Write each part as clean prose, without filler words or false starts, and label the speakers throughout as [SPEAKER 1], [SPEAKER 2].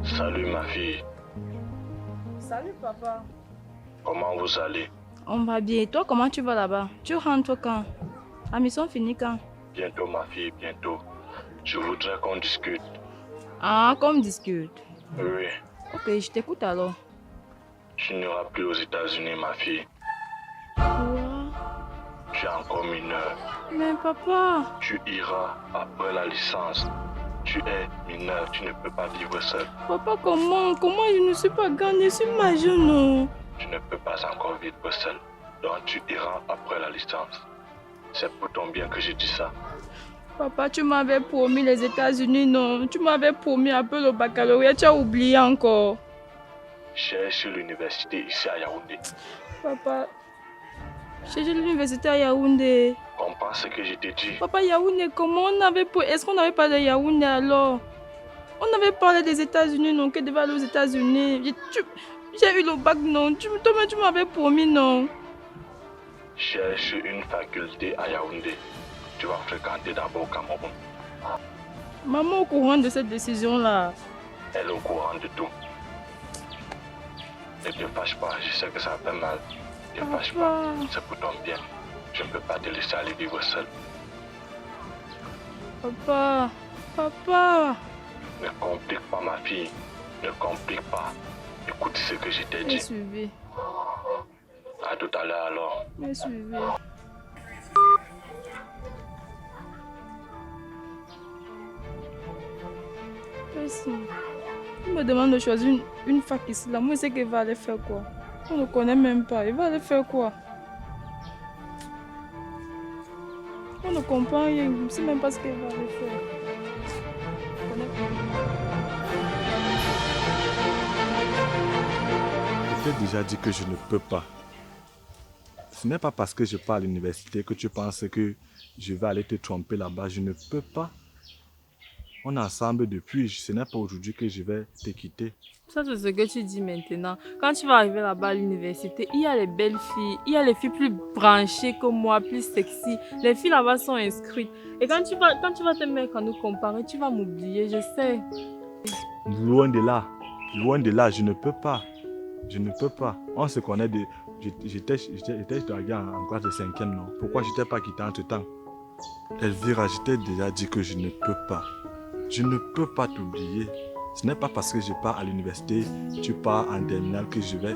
[SPEAKER 1] Salut ma fille.
[SPEAKER 2] Salut papa.
[SPEAKER 1] Comment vous allez?
[SPEAKER 2] On va bien. Et toi, comment tu vas là-bas? Tu rentres quand? La mission finit quand?
[SPEAKER 1] Bientôt ma fille, bientôt. Je voudrais qu'on discute.
[SPEAKER 2] Ah, qu'on discute.
[SPEAKER 1] Oui.
[SPEAKER 2] Ok, je t'écoute alors.
[SPEAKER 1] Tu n'iras plus aux États-Unis ma fille.
[SPEAKER 2] Quoi?
[SPEAKER 1] Tu es encore mineure.
[SPEAKER 2] Mais papa.
[SPEAKER 1] Tu iras après la licence. Tu es mineure, tu ne peux pas vivre seule.
[SPEAKER 2] Papa, comment? Comment je ne suis pas grande? Je suis majeure, non?
[SPEAKER 1] Tu ne peux pas encore vivre seule. Donc tu iras après la licence. C'est pour ton bien que je dis ça.
[SPEAKER 2] Papa, tu m'avais promis les États-Unis, non? Tu m'avais promis un peu le baccalauréat, tu as oublié encore.
[SPEAKER 1] Cherche l'université ici à Yaoundé.
[SPEAKER 2] Papa, cherche l'université à Yaoundé.
[SPEAKER 1] Comprends ce que je t'ai dit.
[SPEAKER 2] Papa, Yaoundé, comment on avait... Est-ce qu'on n'avait pas de Yaoundé alors? On avait parlé des États-Unis, non? Que devait aller aux États-Unis. J'ai eu le bac, non? Toi-même, tu m'avais promis, non?
[SPEAKER 1] Cherche une faculté à Yaoundé. Tu vas fréquenter d'abord au Cameroun.
[SPEAKER 2] Maman est au courant de cette décision-là.
[SPEAKER 1] Elle est au courant de tout. Ne te fâche pas, je sais que ça fait mal. Ne te fâche pas, c'est pour ton bien. Je ne peux pas te laisser aller vivre seul.
[SPEAKER 2] Papa, papa.
[SPEAKER 1] Ne complique pas ma fille. Ne complique pas. Écoute ce que je t'ai dit.
[SPEAKER 2] Suivi.
[SPEAKER 1] À tout à l'heure alors.
[SPEAKER 2] Mais suivi. Merci. Il me demande de choisir une fac ici. Là, moi, je sais qu'il va aller faire quoi. On ne connaît même pas. Il va aller faire quoi? On ne comprend rien. Je ne sais même pas ce qu'il va aller faire.
[SPEAKER 3] Je t'ai déjà dit que je ne peux pas. Ce n'est pas parce que je pars à l'université que tu penses que je vais aller te tromper là-bas. Je ne peux pas. On est ensemble depuis. Ce n'est pas aujourd'hui que je vais te quitter.
[SPEAKER 2] Ça, c'est ce que tu dis maintenant. Quand tu vas arriver là-bas à l'université, il y a les belles filles. Il y a les filles plus branchées que moi, plus sexy. Les filles là-bas sont inscrites. Et quand tu vas te mettre à nous comparer, tu vas m'oublier, je sais.
[SPEAKER 3] Loin de là. Loin de là, je ne peux pas. Je ne peux pas. On se connaît de... J'étais en classe de 5e, non? Pourquoi je ne t'ai pas quitté entre temps? Elvira, je t'ai déjà dit que je ne peux pas. Je ne peux pas t'oublier. Ce n'est pas parce que je pars à l'université, tu pars en terminale que je vais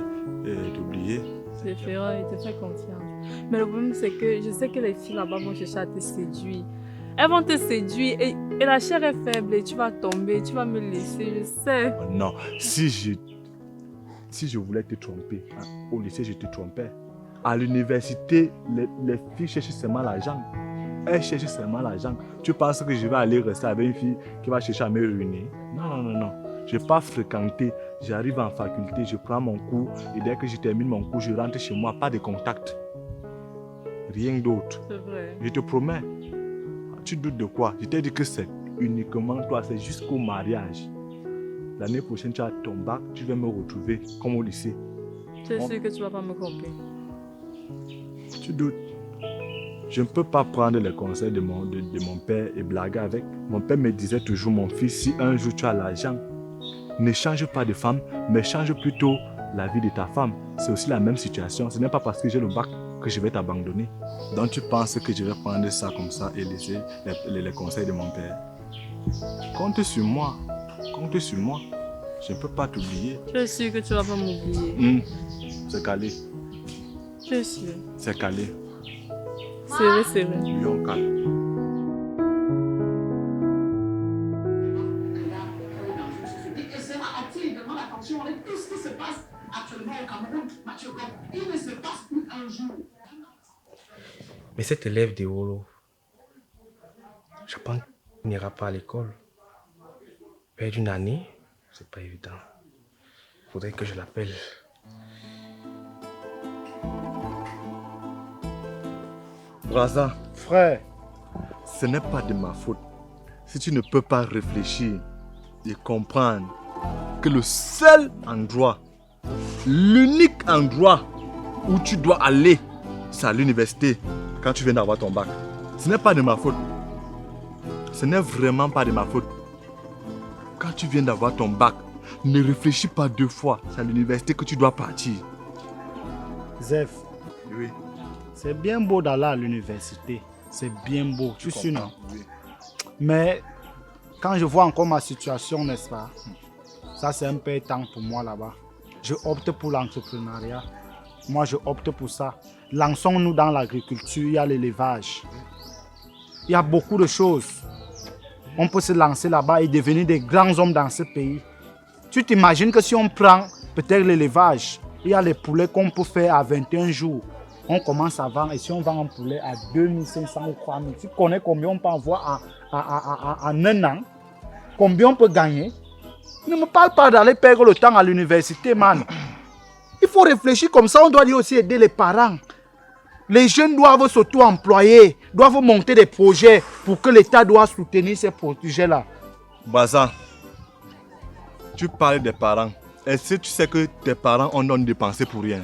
[SPEAKER 3] t'oublier.
[SPEAKER 2] C'est Ferrand, il te fait confiance. Mais le problème, c'est que je sais que les filles là-bas vont chercher à te séduire. Elles vont te séduire et la chair est faible et tu vas tomber, tu vas me laisser, je sais.
[SPEAKER 3] Oh non, si je voulais te tromper, au lycée je te trompais. À l'université, les filles cherchent seulement l'argent. Elles cherchent seulement l'argent. Tu penses que je vais aller rester avec une fille qui va chercher à me ruiner? Non, non, non, non. Je n'ai pas fréquenté. J'arrive en faculté, je prends mon cours et dès que je termine mon cours, je rentre chez moi. Pas de contact. Rien d'autre.
[SPEAKER 2] C'est vrai.
[SPEAKER 3] Je te promets. Tu doutes de quoi? Je t'ai dit que c'est uniquement toi, c'est jusqu'au mariage. L'année prochaine, tu as ton bac, tu vas me retrouver comme au lycée.
[SPEAKER 2] Tu es sûr que tu ne vas pas me tromper?
[SPEAKER 3] Tu doutes. Je ne peux pas prendre les conseils de mon père et blaguer avec. Mon père me disait toujours, mon fils, si un jour tu as l'argent, ne change pas de femme, mais change plutôt la vie de ta femme. C'est aussi la même situation. Ce n'est pas parce que j'ai le bac que je vais t'abandonner. Donc tu penses que je vais prendre ça comme ça et laisser les conseils de mon père? Compte sur moi. Compte sur moi. Je ne peux pas t'oublier.
[SPEAKER 2] Tu es sûr que tu ne vas pas m'oublier?
[SPEAKER 3] C'est calé.
[SPEAKER 2] Tu es sûr?
[SPEAKER 3] C'est calé.
[SPEAKER 2] Serré, serré.
[SPEAKER 3] Lion calme.
[SPEAKER 4] Et cela attire également l'attention avec tout ce qui se passe actuellement au Cameroun. Mathieu, il ne se passe plus un jour.
[SPEAKER 5] Mais cet élève de Holo, je pense qu'il n'ira pas à l'école. Perdre une année, c'est pas évident. Faudrait que je l'appelle.
[SPEAKER 3] Braza, frère, ce n'est pas de ma faute. Si tu ne peux pas réfléchir et comprendre que le seul endroit, l'unique endroit où tu dois aller, c'est à l'université quand tu viens d'avoir ton bac. Ce n'est pas de ma faute. Ce n'est vraiment pas de ma faute. Quand tu viens d'avoir ton bac, Ne réfléchis pas 2 fois. C'est à l'université que tu dois partir.
[SPEAKER 6] Zef,
[SPEAKER 3] Oui.
[SPEAKER 6] c'est bien beau d'aller à l'université. C'est bien beau, tu sais, non?
[SPEAKER 3] Oui.
[SPEAKER 6] Mais quand je vois encore ma situation, n'est-ce pas? Ça, c'est un peu étang pour moi là-bas. Je opte pour l'entrepreneuriat. Moi, je opte pour ça. Lançons-nous dans l'agriculture, il y a l'élevage. Il y a beaucoup de choses. On peut se lancer là-bas et devenir des grands hommes dans ce pays. Tu t'imagines que si on prend peut-être l'élevage, il y a les poulets qu'on peut faire à 21 jours. On commence à vendre et si on vend un poulet à 2500 ou 3000, tu connais combien on peut avoir en un an? Combien on peut gagner? Ne me parle pas d'aller perdre le temps à l'université, man. Il faut réfléchir comme ça, on doit aussi aider les parents. Les jeunes doivent s'auto-employer, doivent monter des projets pour que l'État doit soutenir ces projets-là.
[SPEAKER 3] Baza, tu parles des parents. Est-ce que tu sais que tes parents ont dépensé pour rien?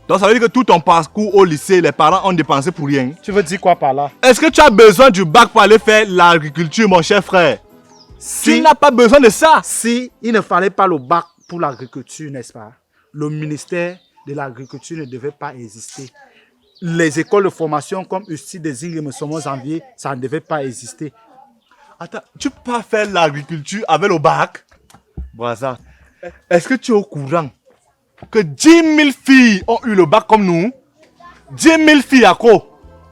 [SPEAKER 3] Donc ça veut dire que tout ton parcours au lycée, les parents ont dépensé pour rien.
[SPEAKER 6] Tu veux dire quoi par là?
[SPEAKER 3] Est-ce que tu as besoin du bac pour aller faire l'agriculture, mon cher frère? Tu n'as pas besoin de ça.
[SPEAKER 6] Si il ne fallait pas le bac pour l'agriculture, n'est-ce pas? Le ministère de l'Agriculture ne devait pas exister. Les écoles de formation comme USTI, des îles Janvier, ça ne devait pas exister.
[SPEAKER 3] Attends, tu peux pas faire l'agriculture avec le bac? Baza, est-ce que tu es au courant que 10 000 filles ont eu le bac comme nous? 10 000 filles à quoi?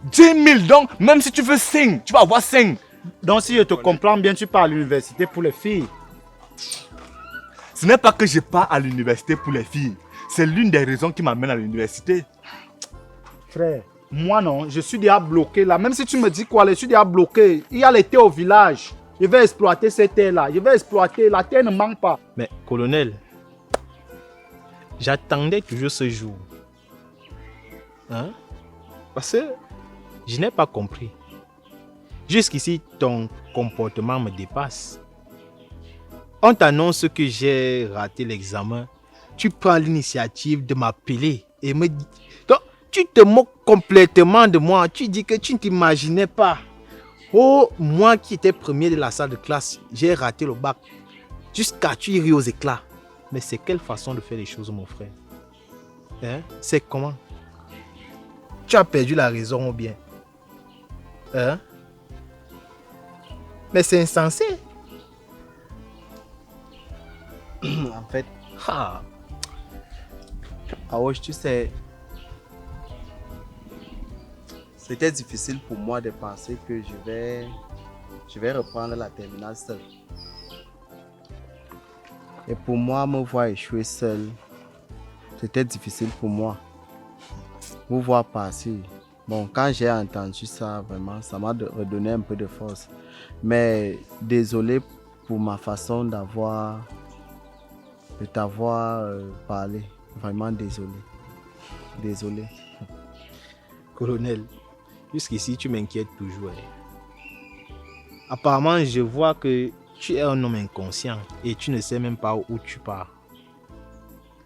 [SPEAKER 3] 10 000, donc même si tu veux 5, tu vas avoir 5.
[SPEAKER 6] Donc si je te comprends bien, tu pars à l'université pour les filles.
[SPEAKER 3] Ce n'est pas que je pars à l'université pour les filles. C'est l'une des raisons qui m'amène à l'université.
[SPEAKER 6] Frère, moi non, je suis déjà bloqué là. Même si tu me dis quoi, je suis déjà bloqué. Il y a les terres au village. Je vais exploiter ces terres-là. Je vais exploiter. La terre ne manque pas.
[SPEAKER 5] Mais colonel, j'attendais toujours ce jour. Hein? Parce que je n'ai pas compris. Jusqu'ici, ton comportement me dépasse. On t'annonce que j'ai raté l'examen. Tu prends l'initiative de m'appeler et me dire... Donc, tu te moques complètement de moi. Tu dis que tu ne t'imaginais pas. Oh, moi qui étais premier de la salle de classe, j'ai raté le bac. Jusqu'à tu ris aux éclats. Mais c'est quelle façon de faire les choses, mon frère? Hein? C'est comment? Tu as perdu la raison ou bien? Hein? Mais c'est insensé.
[SPEAKER 7] En fait, Aouche, tu sais, c'était difficile pour moi de penser que je vais reprendre la terminale seul. Et pour moi, me voir échouer seul, c'était difficile pour moi. Vous voir passer. Bon, quand j'ai entendu ça, vraiment, ça m'a redonné un peu de force. Mais désolé pour ma façon de t'avoir parlé. Vraiment désolé. Désolé.
[SPEAKER 5] Colonel, jusqu'ici, tu m'inquiètes toujours. Hein. Apparemment, je vois que tu es un homme inconscient et tu ne sais même pas où tu pars.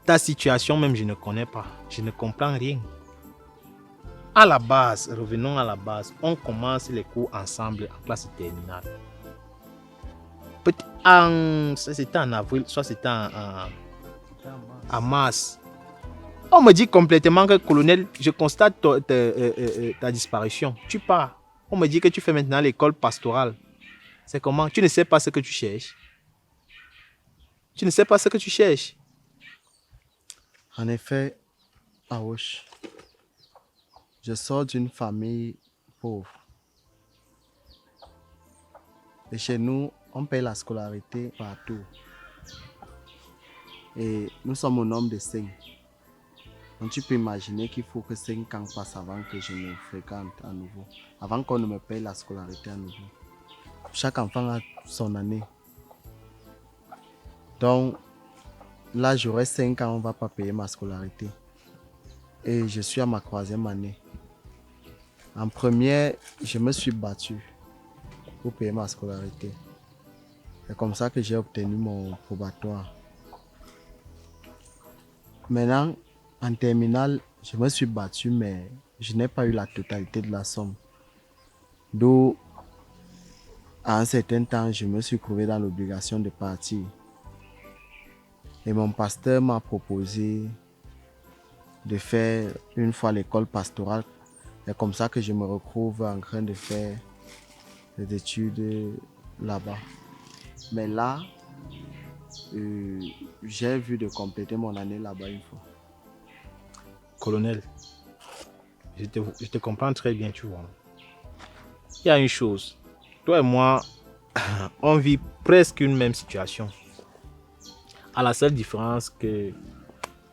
[SPEAKER 5] Ta situation même, je ne connais pas. Je ne comprends rien. À la base, revenons à la base, on commence les cours ensemble en classe terminale. Soit c'était en avril, soit c'était en mars. On me dit complètement que, colonel, je constate ta disparition. Tu pars. On me dit que tu fais maintenant l'école pastorale. C'est comment? Tu ne sais pas ce que tu cherches. Tu ne sais pas ce que tu cherches.
[SPEAKER 7] En effet, Aouche, je sors d'une famille pauvre. Et chez nous, on paye la scolarité partout. Et nous sommes un nombre de 5. Donc tu peux imaginer qu'il faut que 5 ans passent avant que je me fréquente à nouveau. Avant qu'on ne me paye la scolarité à nouveau. Chaque enfant a son année. Donc là, j'aurai 5 ans, on ne va pas payer ma scolarité. Et je suis à ma 3e année. En première, je me suis battu pour payer ma scolarité. C'est comme ça que j'ai obtenu mon probatoire. Maintenant, en terminale, je me suis battu, mais je n'ai pas eu la totalité de la somme. D'où, à un certain temps, je me suis trouvé dans l'obligation de partir. Et mon pasteur m'a proposé de faire une fois l'école pastorale. C'est comme ça que je me retrouve en train de faire des études là-bas. Mais là, j'ai vu de compléter mon année là-bas une fois.
[SPEAKER 5] Colonel, je te comprends très bien, tu vois. Il y a une chose. Toi et moi, on vit presque une même situation. À la seule différence que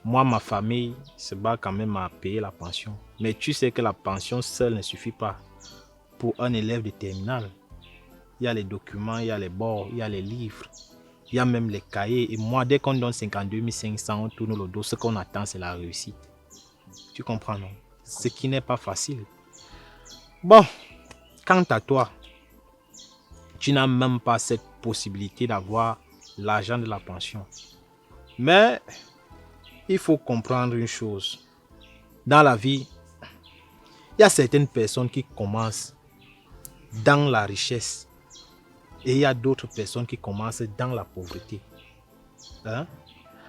[SPEAKER 5] moi, ma famille se bat quand même à payer la pension. Mais tu sais que la pension seule ne suffit pas pour un élève de terminale. Il y a les documents, il y a les bords, il y a les livres, il y a même les cahiers. Et moi, dès qu'on donne 52 500, on tourne le dos. Ce qu'on attend, c'est la réussite. Tu comprends, non? Ce qui n'est pas facile. Bon, quant à toi, tu n'as même pas cette possibilité d'avoir l'argent de la pension. Mais il faut comprendre une chose. Dans la vie, il y a certaines personnes qui commencent dans la richesse et il y a d'autres personnes qui commencent dans la pauvreté. Hein?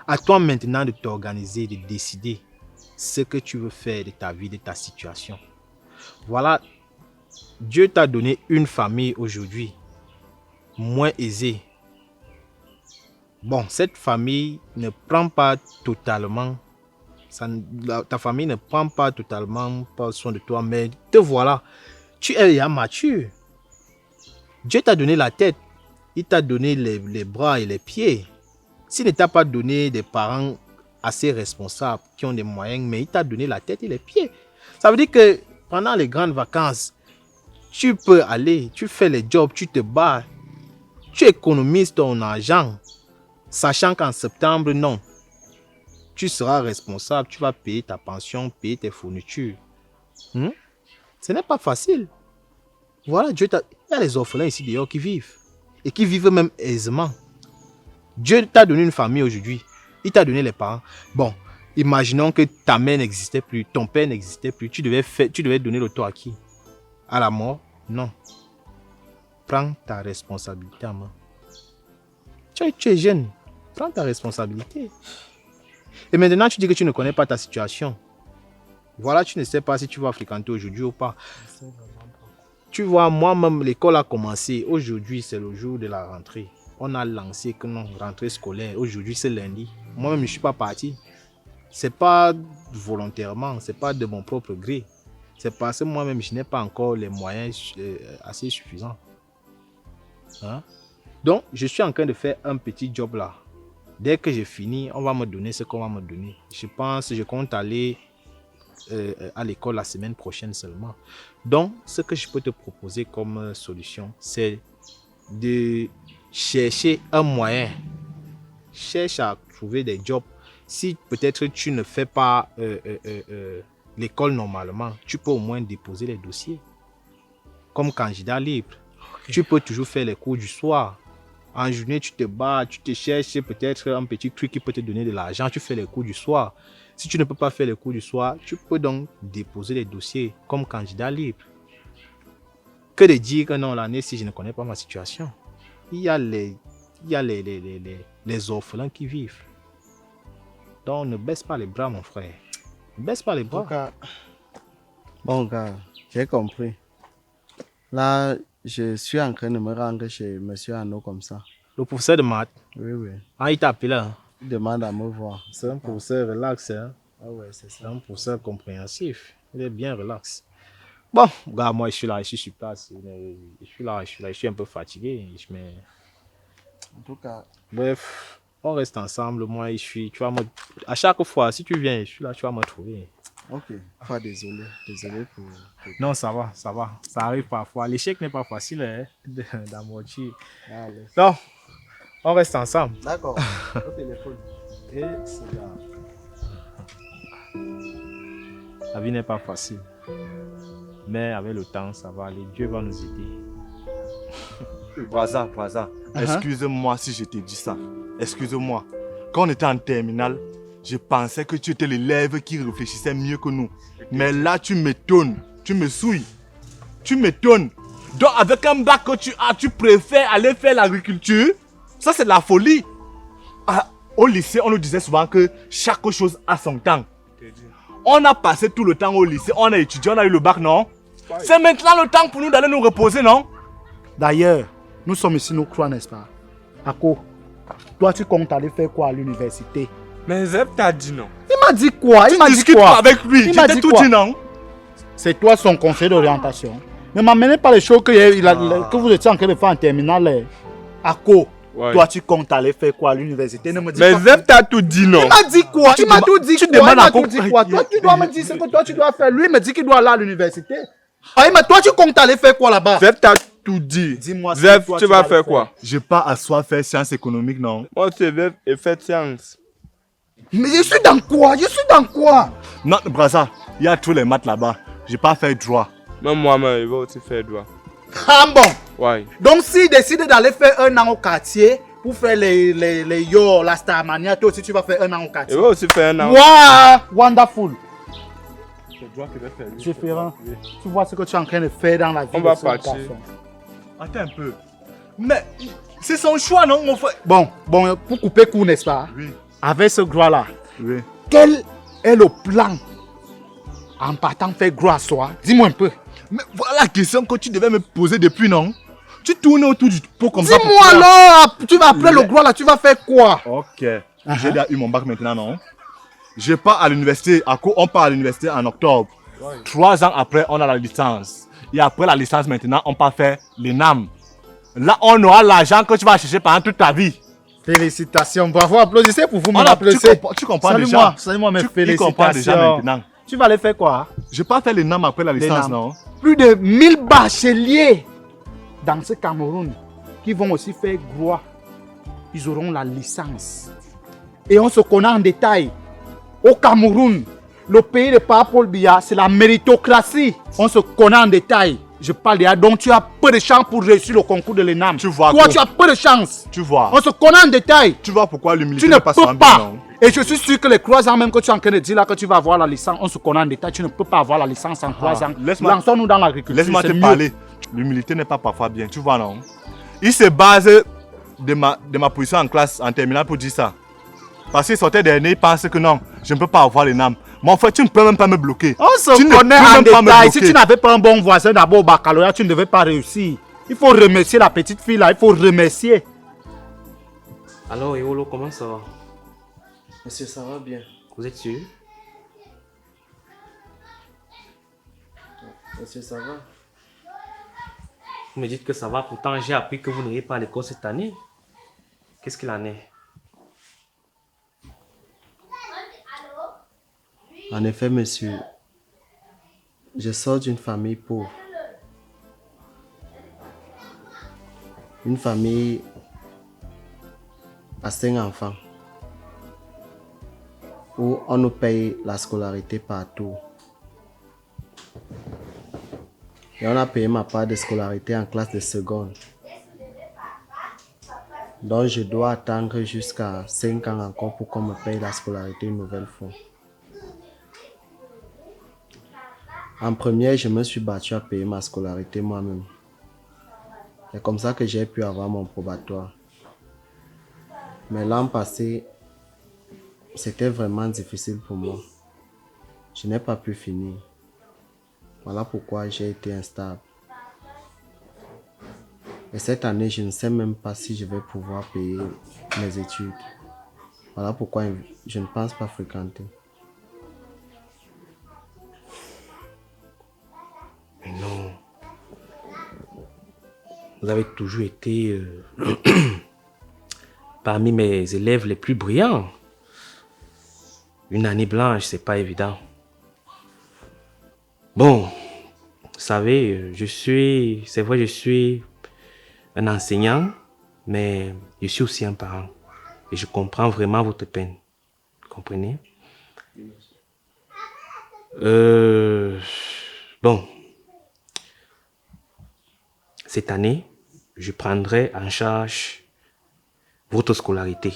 [SPEAKER 5] À toi maintenant de t'organiser, de décider ce que tu veux faire de ta vie, de ta situation. Voilà, Dieu t'a donné une famille aujourd'hui moins aisée. Bon, cette famille ne prend pas totalement, ta famille ne prend pas totalement soin de toi, mais te voilà, tu es déjà mature. Dieu t'a donné la tête, il t'a donné les bras et les pieds. S'il ne t'a pas donné des parents assez responsables, qui ont des moyens, mais il t'a donné la tête et les pieds. Ça veut dire que pendant les grandes vacances, tu peux aller, tu fais les jobs, tu te bats, tu économises ton argent, sachant qu'en septembre, non, tu seras responsable, tu vas payer ta pension, payer tes fournitures. Ce n'est pas facile. Voilà, Dieu il y a les orphelins ici dehors qui vivent, et qui vivent même aisément. Dieu t'a donné une famille aujourd'hui. Il t'a donné les parents. Bon, imaginons que ta mère n'existait plus, ton père n'existait plus. Tu devais donner le toit à qui? À la mort? Non. Prends ta responsabilité en main. Tu es jeune. Prends ta responsabilité. Et maintenant, tu dis que tu ne connais pas ta situation. Voilà, tu ne sais pas si tu vas fréquenter aujourd'hui ou pas. Tu vois, moi-même, l'école a commencé. Aujourd'hui, c'est le jour de la rentrée. On a lancé que non, rentrée scolaire. Aujourd'hui, c'est lundi. Moi-même, je ne suis pas parti. Ce n'est pas volontairement, ce n'est pas de mon propre gré. C'est parce que moi-même, je n'ai pas encore les moyens assez suffisants. Hein? Donc, je suis en train de faire un petit job là. Dès que j'ai fini, on va me donner ce qu'on va me donner. Je compte aller à l'école la semaine prochaine seulement. Donc, ce que je peux te proposer comme solution, c'est de chercher un moyen. Cherche à trouver des jobs. Si peut-être tu ne fais pas l'école normalement, tu peux au moins déposer les dossiers. Comme candidat libre. Tu peux toujours faire les cours du soir. En journée, tu te bats, tu te cherches peut-être un petit truc qui peut te donner de l'argent. Tu fais les cours du soir. Si tu ne peux pas faire les cours du soir, tu peux donc déposer les dossiers comme candidat libre. Que de dire que non, l'année, si je ne connais pas ma situation. Il y a les orphelins qui vivent. Donc, ne baisse pas les bras, mon frère. Ne baisse pas les bras.
[SPEAKER 7] Bon, gars, j'ai compris. Là, je suis en train de me rendre chez monsieur Arnaud comme ça.
[SPEAKER 5] Le professeur de maths.
[SPEAKER 7] Oui.
[SPEAKER 5] Ah, il t'a appelé là.
[SPEAKER 7] Il demande à me voir.
[SPEAKER 5] C'est un professeur relax, hein.
[SPEAKER 7] Ah ouais, c'est ça.
[SPEAKER 5] C'est un professeur compréhensif. Il est bien relax. Bon, gars, moi, je suis là, je suis sur place. Je suis là, je suis un peu fatigué.
[SPEAKER 7] En tout cas,
[SPEAKER 5] bref, on reste ensemble. Moi, tu vas à chaque fois, si tu viens, je suis là, tu vas me trouver.
[SPEAKER 7] ok. Pas désolé pour...
[SPEAKER 5] Non, ça va. Ça arrive parfois. L'échec n'est pas facile, hein, d'amortir.
[SPEAKER 7] Allez.
[SPEAKER 5] Non, on reste ensemble.
[SPEAKER 7] D'accord. Au téléphone.
[SPEAKER 5] Et c'est là. La vie n'est pas facile. Mais avec le temps, ça va aller. Dieu va nous aider.
[SPEAKER 3] Braza, excuse-moi si je te dis ça. Excuse-moi. Quand on était en terminale, je pensais que tu étais l'élève qui réfléchissait mieux que nous. Mais là, tu m'étonnes. Tu me souilles. Tu m'étonnes. Donc, avec un bac que tu as, tu préfères aller faire l'agriculture? Ça, c'est de la folie. Ah, Au lycée, on nous disait souvent que chaque chose a son temps. On a passé tout le temps au lycée, on a étudié, on a eu le bac, non? C'est maintenant le temps pour nous d'aller nous reposer, non?
[SPEAKER 6] D'ailleurs, nous sommes ici, nous crois, n'est-ce pas? Ako, toi tu comptes aller faire quoi à l'université?
[SPEAKER 5] Mais Zeb t'a dit non.
[SPEAKER 6] Il m'a dit quoi? Il m'a dit
[SPEAKER 3] Discute
[SPEAKER 6] quoi?
[SPEAKER 3] pas avec lui,
[SPEAKER 6] Il m'a
[SPEAKER 3] tu
[SPEAKER 6] dit
[SPEAKER 3] tout
[SPEAKER 6] quoi?
[SPEAKER 3] dit, non?
[SPEAKER 6] C'est toi son conseil d'orientation. Ne m'amenez pas les choses que vous étiez en train de faire en terminale. Ako, toi tu comptes aller faire quoi à l'université? Ne me dis
[SPEAKER 5] Mais
[SPEAKER 6] pas.
[SPEAKER 5] Zeb t'a tout dit non.
[SPEAKER 6] Il m'a dit quoi? Il m'a tout dit
[SPEAKER 3] tu
[SPEAKER 6] quoi?
[SPEAKER 3] demandes
[SPEAKER 6] Il m'a
[SPEAKER 3] encore-
[SPEAKER 6] tout dit quoi? Toi tu dois me dire ce que toi tu dois faire. Lui il me dit qu'il doit aller à l'université. Ah, mais toi tu comptes aller faire quoi là-bas?
[SPEAKER 5] Zeb t'a tout dit.
[SPEAKER 6] Dis-moi.
[SPEAKER 5] Zeb,
[SPEAKER 6] toi,
[SPEAKER 5] tu vas
[SPEAKER 6] aller
[SPEAKER 5] faire quoi?
[SPEAKER 3] Je pars à soi faire sciences économiques, non?
[SPEAKER 5] Moi, c'est Zeb et fait science.
[SPEAKER 6] Mais je suis dans quoi? Je suis dans quoi?
[SPEAKER 3] Non, Braza, il y a tous les maths là-bas. Je pas faire droit.
[SPEAKER 5] Même moi-même, je vais aussi faire droit.
[SPEAKER 6] Ah bon?
[SPEAKER 5] Ouais.
[SPEAKER 6] Donc s'il décide d'aller faire un an au quartier pour faire les yo, la Starmania, toi aussi tu vas faire un an au
[SPEAKER 5] Je
[SPEAKER 6] quartier.
[SPEAKER 5] vais aussi faire un an.
[SPEAKER 6] Waouh! Wonderful!
[SPEAKER 3] C'est droit que je vais faire.
[SPEAKER 6] Différent. Tu vois ce que tu es en train de faire dans la vie.
[SPEAKER 5] On
[SPEAKER 6] de
[SPEAKER 5] va
[SPEAKER 6] ce
[SPEAKER 5] partir.
[SPEAKER 6] garçon.
[SPEAKER 3] Attends un peu. Mais c'est son choix, non, mon frère?
[SPEAKER 6] Bon, pour couper court, n'est-ce pas?
[SPEAKER 3] Oui,
[SPEAKER 6] Avec ce gras-là,
[SPEAKER 3] oui.
[SPEAKER 6] quel est le plan en partant faire gras à soi? Dis-moi un peu.
[SPEAKER 3] Mais voilà la question que tu devais me poser depuis, non? Tu tournes autour du pot comme ça.
[SPEAKER 6] Dis-moi alors, tu vas après le gras là, tu vas faire quoi?
[SPEAKER 3] Ok. J'ai déjà eu mon bac maintenant, non? Je pars à l'université. À quoi on part à l'université en octobre. 3 ans après, on a la licence. Et après la licence, maintenant, on part faire l'ENAM. Là, on aura l'argent que tu vas chercher pendant toute ta vie.
[SPEAKER 6] Félicitations, bravo, applaudissez pour vous,
[SPEAKER 3] On a-
[SPEAKER 6] m'applaudissez.
[SPEAKER 3] tu comprends
[SPEAKER 6] Salut-moi,
[SPEAKER 3] déjà.
[SPEAKER 6] salut-moi, mes
[SPEAKER 3] Tu
[SPEAKER 6] félicitations.
[SPEAKER 3] comprends déjà maintenant.
[SPEAKER 6] Tu vas aller faire quoi?
[SPEAKER 3] Je pars faire l'ENAM après la licence,
[SPEAKER 6] L'ENAM.
[SPEAKER 3] non?
[SPEAKER 6] Plus de 1000 bacheliers dans ce Cameroun qui vont aussi faire droit. Ils auront la licence. Et on se connaît en détail. Au Cameroun, le pays de Papa Paul Biya, c'est la méritocratie. On se connaît en détail. Je parle de là, donc tu as peu de chance pour réussir le concours de l'ENAM.
[SPEAKER 3] Tu vois
[SPEAKER 6] Toi,
[SPEAKER 3] quoi?
[SPEAKER 6] tu as peu de chance.
[SPEAKER 3] Tu vois.
[SPEAKER 6] On se connaît en détail.
[SPEAKER 3] Tu vois pourquoi l'humilité
[SPEAKER 6] Tu ne
[SPEAKER 3] n'est pas
[SPEAKER 6] peux
[SPEAKER 3] souvent
[SPEAKER 6] pas.
[SPEAKER 3] bien, non?
[SPEAKER 6] Et je suis sûr que les 3 ans même que tu es en train de dire là que tu vas avoir la licence, on se connaît en détail. Tu ne peux pas avoir la licence en 3 ans.
[SPEAKER 3] laisse-moi-
[SPEAKER 6] Lançons-nous dans l'agriculture.
[SPEAKER 3] Laisse-moi
[SPEAKER 6] c'est
[SPEAKER 3] te
[SPEAKER 6] mieux.
[SPEAKER 3] parler. L'humilité n'est pas parfois bien, tu vois, non? Il se base de ma position en classe, en terminale pour dire ça. Parce qu'il sortait dernier, il pense que non, je ne peux pas avoir les NAM. Mon frère, tu ne peux même pas me bloquer.
[SPEAKER 6] On se
[SPEAKER 3] Tu ne
[SPEAKER 6] connaît
[SPEAKER 3] peux
[SPEAKER 6] en
[SPEAKER 3] même pas me
[SPEAKER 6] détail. Si
[SPEAKER 3] bloquer.
[SPEAKER 6] tu n'avais pas un bon voisin d'abord au baccalauréat, tu ne devais pas réussir. Il faut remercier la petite fille là, il faut remercier.
[SPEAKER 5] Alors, Eolo, comment ça va?
[SPEAKER 7] Monsieur, ça va bien.
[SPEAKER 5] Vous êtes sûr?
[SPEAKER 7] Monsieur, ça va.
[SPEAKER 5] Vous me dites que ça va, pourtant j'ai appris que vous n'irez pas à l'école cette année. Qu'est-ce qu'il en est?
[SPEAKER 7] En effet, monsieur, je sors d'une famille pauvre. Une famille à 5 enfants. Où on nous paye la scolarité partout. Et on a payé ma part de scolarité en classe de seconde. Donc je dois attendre jusqu'à 5 ans encore pour qu'on me paye la scolarité une nouvelle fois. En première, je me suis battu à payer ma scolarité moi-même. C'est comme ça que j'ai pu avoir mon probatoire. Mais l'an passé, c'était vraiment difficile pour moi. Je n'ai pas pu finir. Voilà pourquoi j'ai été instable. Et cette année, je ne sais même pas si je vais pouvoir payer mes études. Voilà pourquoi je ne pense pas fréquenter.
[SPEAKER 5] Mais non. Vous avez toujours été parmi mes élèves les plus brillants. Une année blanche, c'est pas évident. Bon, vous savez, c'est vrai, je suis un enseignant, mais je suis aussi un parent. Et je comprends vraiment votre peine. Vous comprenez? Bon. Cette année, je prendrai en charge votre scolarité.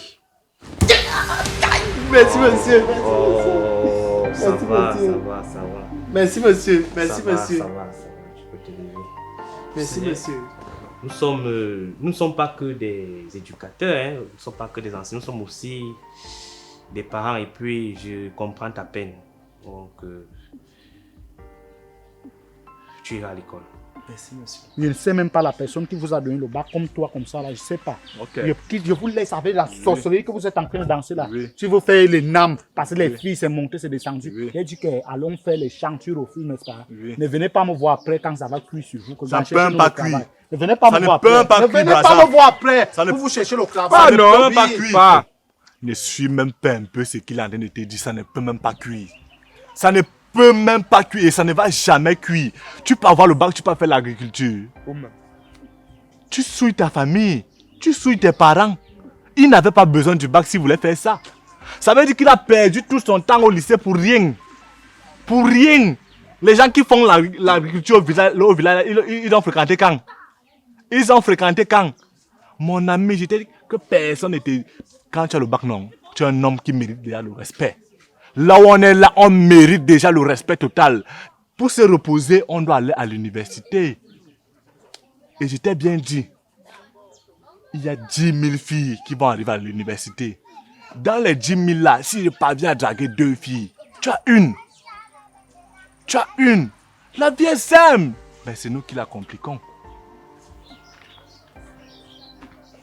[SPEAKER 6] Merci monsieur.
[SPEAKER 5] Oh, ça
[SPEAKER 6] Merci,
[SPEAKER 5] va,
[SPEAKER 6] monsieur.
[SPEAKER 5] ça va, ça va.
[SPEAKER 6] Merci monsieur. Merci
[SPEAKER 5] Ça va,
[SPEAKER 6] monsieur.
[SPEAKER 5] ça va, ça va. Je peux te lever.
[SPEAKER 6] Merci
[SPEAKER 5] C'est-
[SPEAKER 6] monsieur.
[SPEAKER 5] nous ne sommes pas que des éducateurs, hein. Nous ne sommes pas que des enseignants, nous sommes aussi des parents et puis je comprends ta peine. Donc, tu iras à l'école.
[SPEAKER 7] Merci, monsieur.
[SPEAKER 6] Je ne sais même pas la personne qui vous a donné le bac comme toi, comme ça, là, je ne sais pas.
[SPEAKER 3] Ok.
[SPEAKER 6] Je vous laisse avec la sorcellerie que vous êtes en train de danser là.
[SPEAKER 3] Oui.
[SPEAKER 6] Si vous faites les names, parce que les filles, c'est monté, c'est descendu.
[SPEAKER 3] Oui.
[SPEAKER 6] J'ai dit que allons faire les chants sur refus, n'est-ce pas?
[SPEAKER 3] Oui.
[SPEAKER 6] Ne venez pas me voir après quand ça va cuire sur vous. Que
[SPEAKER 3] Ça
[SPEAKER 6] vous
[SPEAKER 3] ne
[SPEAKER 6] cherchez
[SPEAKER 3] peut
[SPEAKER 6] le
[SPEAKER 3] pas
[SPEAKER 6] travail.
[SPEAKER 3] cuire.
[SPEAKER 6] Ne venez pas
[SPEAKER 3] Ça
[SPEAKER 6] me
[SPEAKER 3] ne
[SPEAKER 6] voir
[SPEAKER 3] peut
[SPEAKER 6] après.
[SPEAKER 3] pas
[SPEAKER 6] Ne
[SPEAKER 3] cuire,
[SPEAKER 6] venez
[SPEAKER 3] Bassa.
[SPEAKER 6] pas me voir après.
[SPEAKER 3] Ça ne-
[SPEAKER 6] Vous cherchez le
[SPEAKER 3] Ça
[SPEAKER 6] travail.
[SPEAKER 3] ne peut pas cuire.
[SPEAKER 6] Pas.
[SPEAKER 3] Ne suis même pas un peu ce qu'il est en train de te dire. Ça ne peut même pas cuire. Ça ne peut même pas cuire et ça ne va jamais cuire. Tu peux avoir le bac, tu peux faire l'agriculture. Tu souilles ta famille. Tu souilles tes parents. Il n'avait pas besoin du bac s'il voulait faire ça. Ça veut dire qu'il a perdu tout son temps au lycée pour rien. Pour rien. Les gens qui font l'agriculture au village, ils ont fréquenté quand? Ils ont fréquenté quand? Mon ami, je t'ai dit que personne n'était... Quand tu as le bac, non. Tu es un homme qui mérite déjà le respect. Là où on est là, on mérite déjà le respect total. Pour se reposer, on doit aller à l'université. Et je t'ai bien dit, il y a 10 000 filles qui vont arriver à l'université. Dans les 10 000 là, si je parviens à draguer 2 filles, tu as une. Tu as une. La vie est simple. Mais c'est nous qui la compliquons.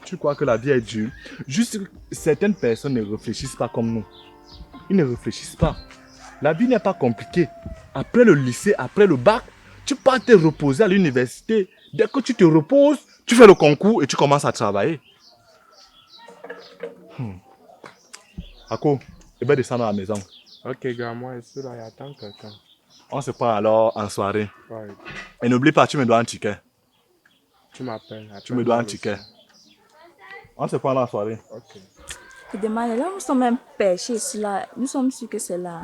[SPEAKER 3] Tu crois que la vie est dure? Juste certaines personnes ne réfléchissent pas comme nous. Ils ne réfléchissent pas. La vie n'est pas compliquée. Après le lycée, après le bac, tu pars te reposer à l'université. Dès que tu te reposes, tu fais le concours et tu commences à travailler. Ako, je vais descendre à la maison.
[SPEAKER 8] Ok, gars, moi, je suis là, j'attends quelqu'un.
[SPEAKER 3] On se prend alors en soirée.
[SPEAKER 8] Ouais,
[SPEAKER 3] Et n'oublie pas, tu me dois un ticket.
[SPEAKER 8] tu m'appelles.
[SPEAKER 3] Tu me dois un ticket. On se prend en soirée.
[SPEAKER 8] Ok.
[SPEAKER 9] Je demande, là, nous sommes même pêchés ici, là. Nous sommes sûrs que c'est là.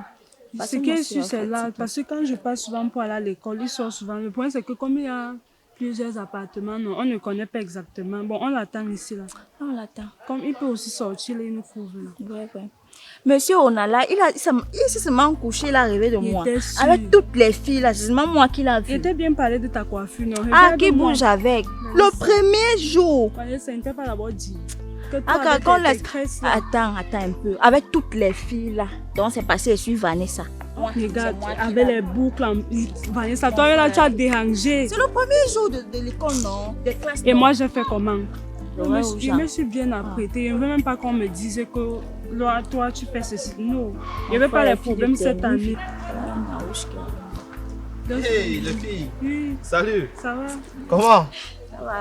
[SPEAKER 2] Ce qui est sûr, c'est là. Parce que quand je passe souvent pour aller à l'école, ils sortent souvent. Le point, c'est que comme il y a plusieurs appartements, non, on ne connaît pas exactement. Bon, on l'attend ici, là.
[SPEAKER 9] On l'attend.
[SPEAKER 2] Comme il peut aussi sortir, là, il nous trouve là.
[SPEAKER 9] Ouais, ouais. Monsieur Onala, il s'est seulement couché, il a rêvé de
[SPEAKER 2] Il
[SPEAKER 9] moi.
[SPEAKER 2] était sûr.
[SPEAKER 9] Avec toutes les filles, là, c'est seulement moi qui l'ai
[SPEAKER 2] Il
[SPEAKER 9] vu.
[SPEAKER 2] était bien parlé de ta coiffure, non?
[SPEAKER 9] Ah, qui
[SPEAKER 2] Regarde-moi.
[SPEAKER 9] bouge avec. Le premier jour.
[SPEAKER 2] Ça n'était pas d'abord dit. Que toi,
[SPEAKER 9] Ah,
[SPEAKER 2] avec
[SPEAKER 9] quand
[SPEAKER 2] tes
[SPEAKER 9] laisse.
[SPEAKER 2] tresses, là,
[SPEAKER 9] Attends un peu. Avec toutes les filles, là. Donc, c'est passé, je suis Vanessa.
[SPEAKER 2] regarde,
[SPEAKER 9] C'est moi qui
[SPEAKER 2] avec
[SPEAKER 9] l'ai
[SPEAKER 2] les boucles, Vanessa, toi, là, tu as dérangé.
[SPEAKER 9] C'est le premier jour de l'école, non? De classe.
[SPEAKER 2] Et moi, j'ai fait comment?
[SPEAKER 9] Ouais,
[SPEAKER 2] Je me suis bien apprêtée. Je ne veux même pas qu'on me dise que là, toi, tu fais ceci. Non. Il n'y avait pas les problèmes cette année. Donc,
[SPEAKER 7] Hey, les filles.
[SPEAKER 2] oui,
[SPEAKER 7] Salut.
[SPEAKER 2] ça va.
[SPEAKER 7] Comment?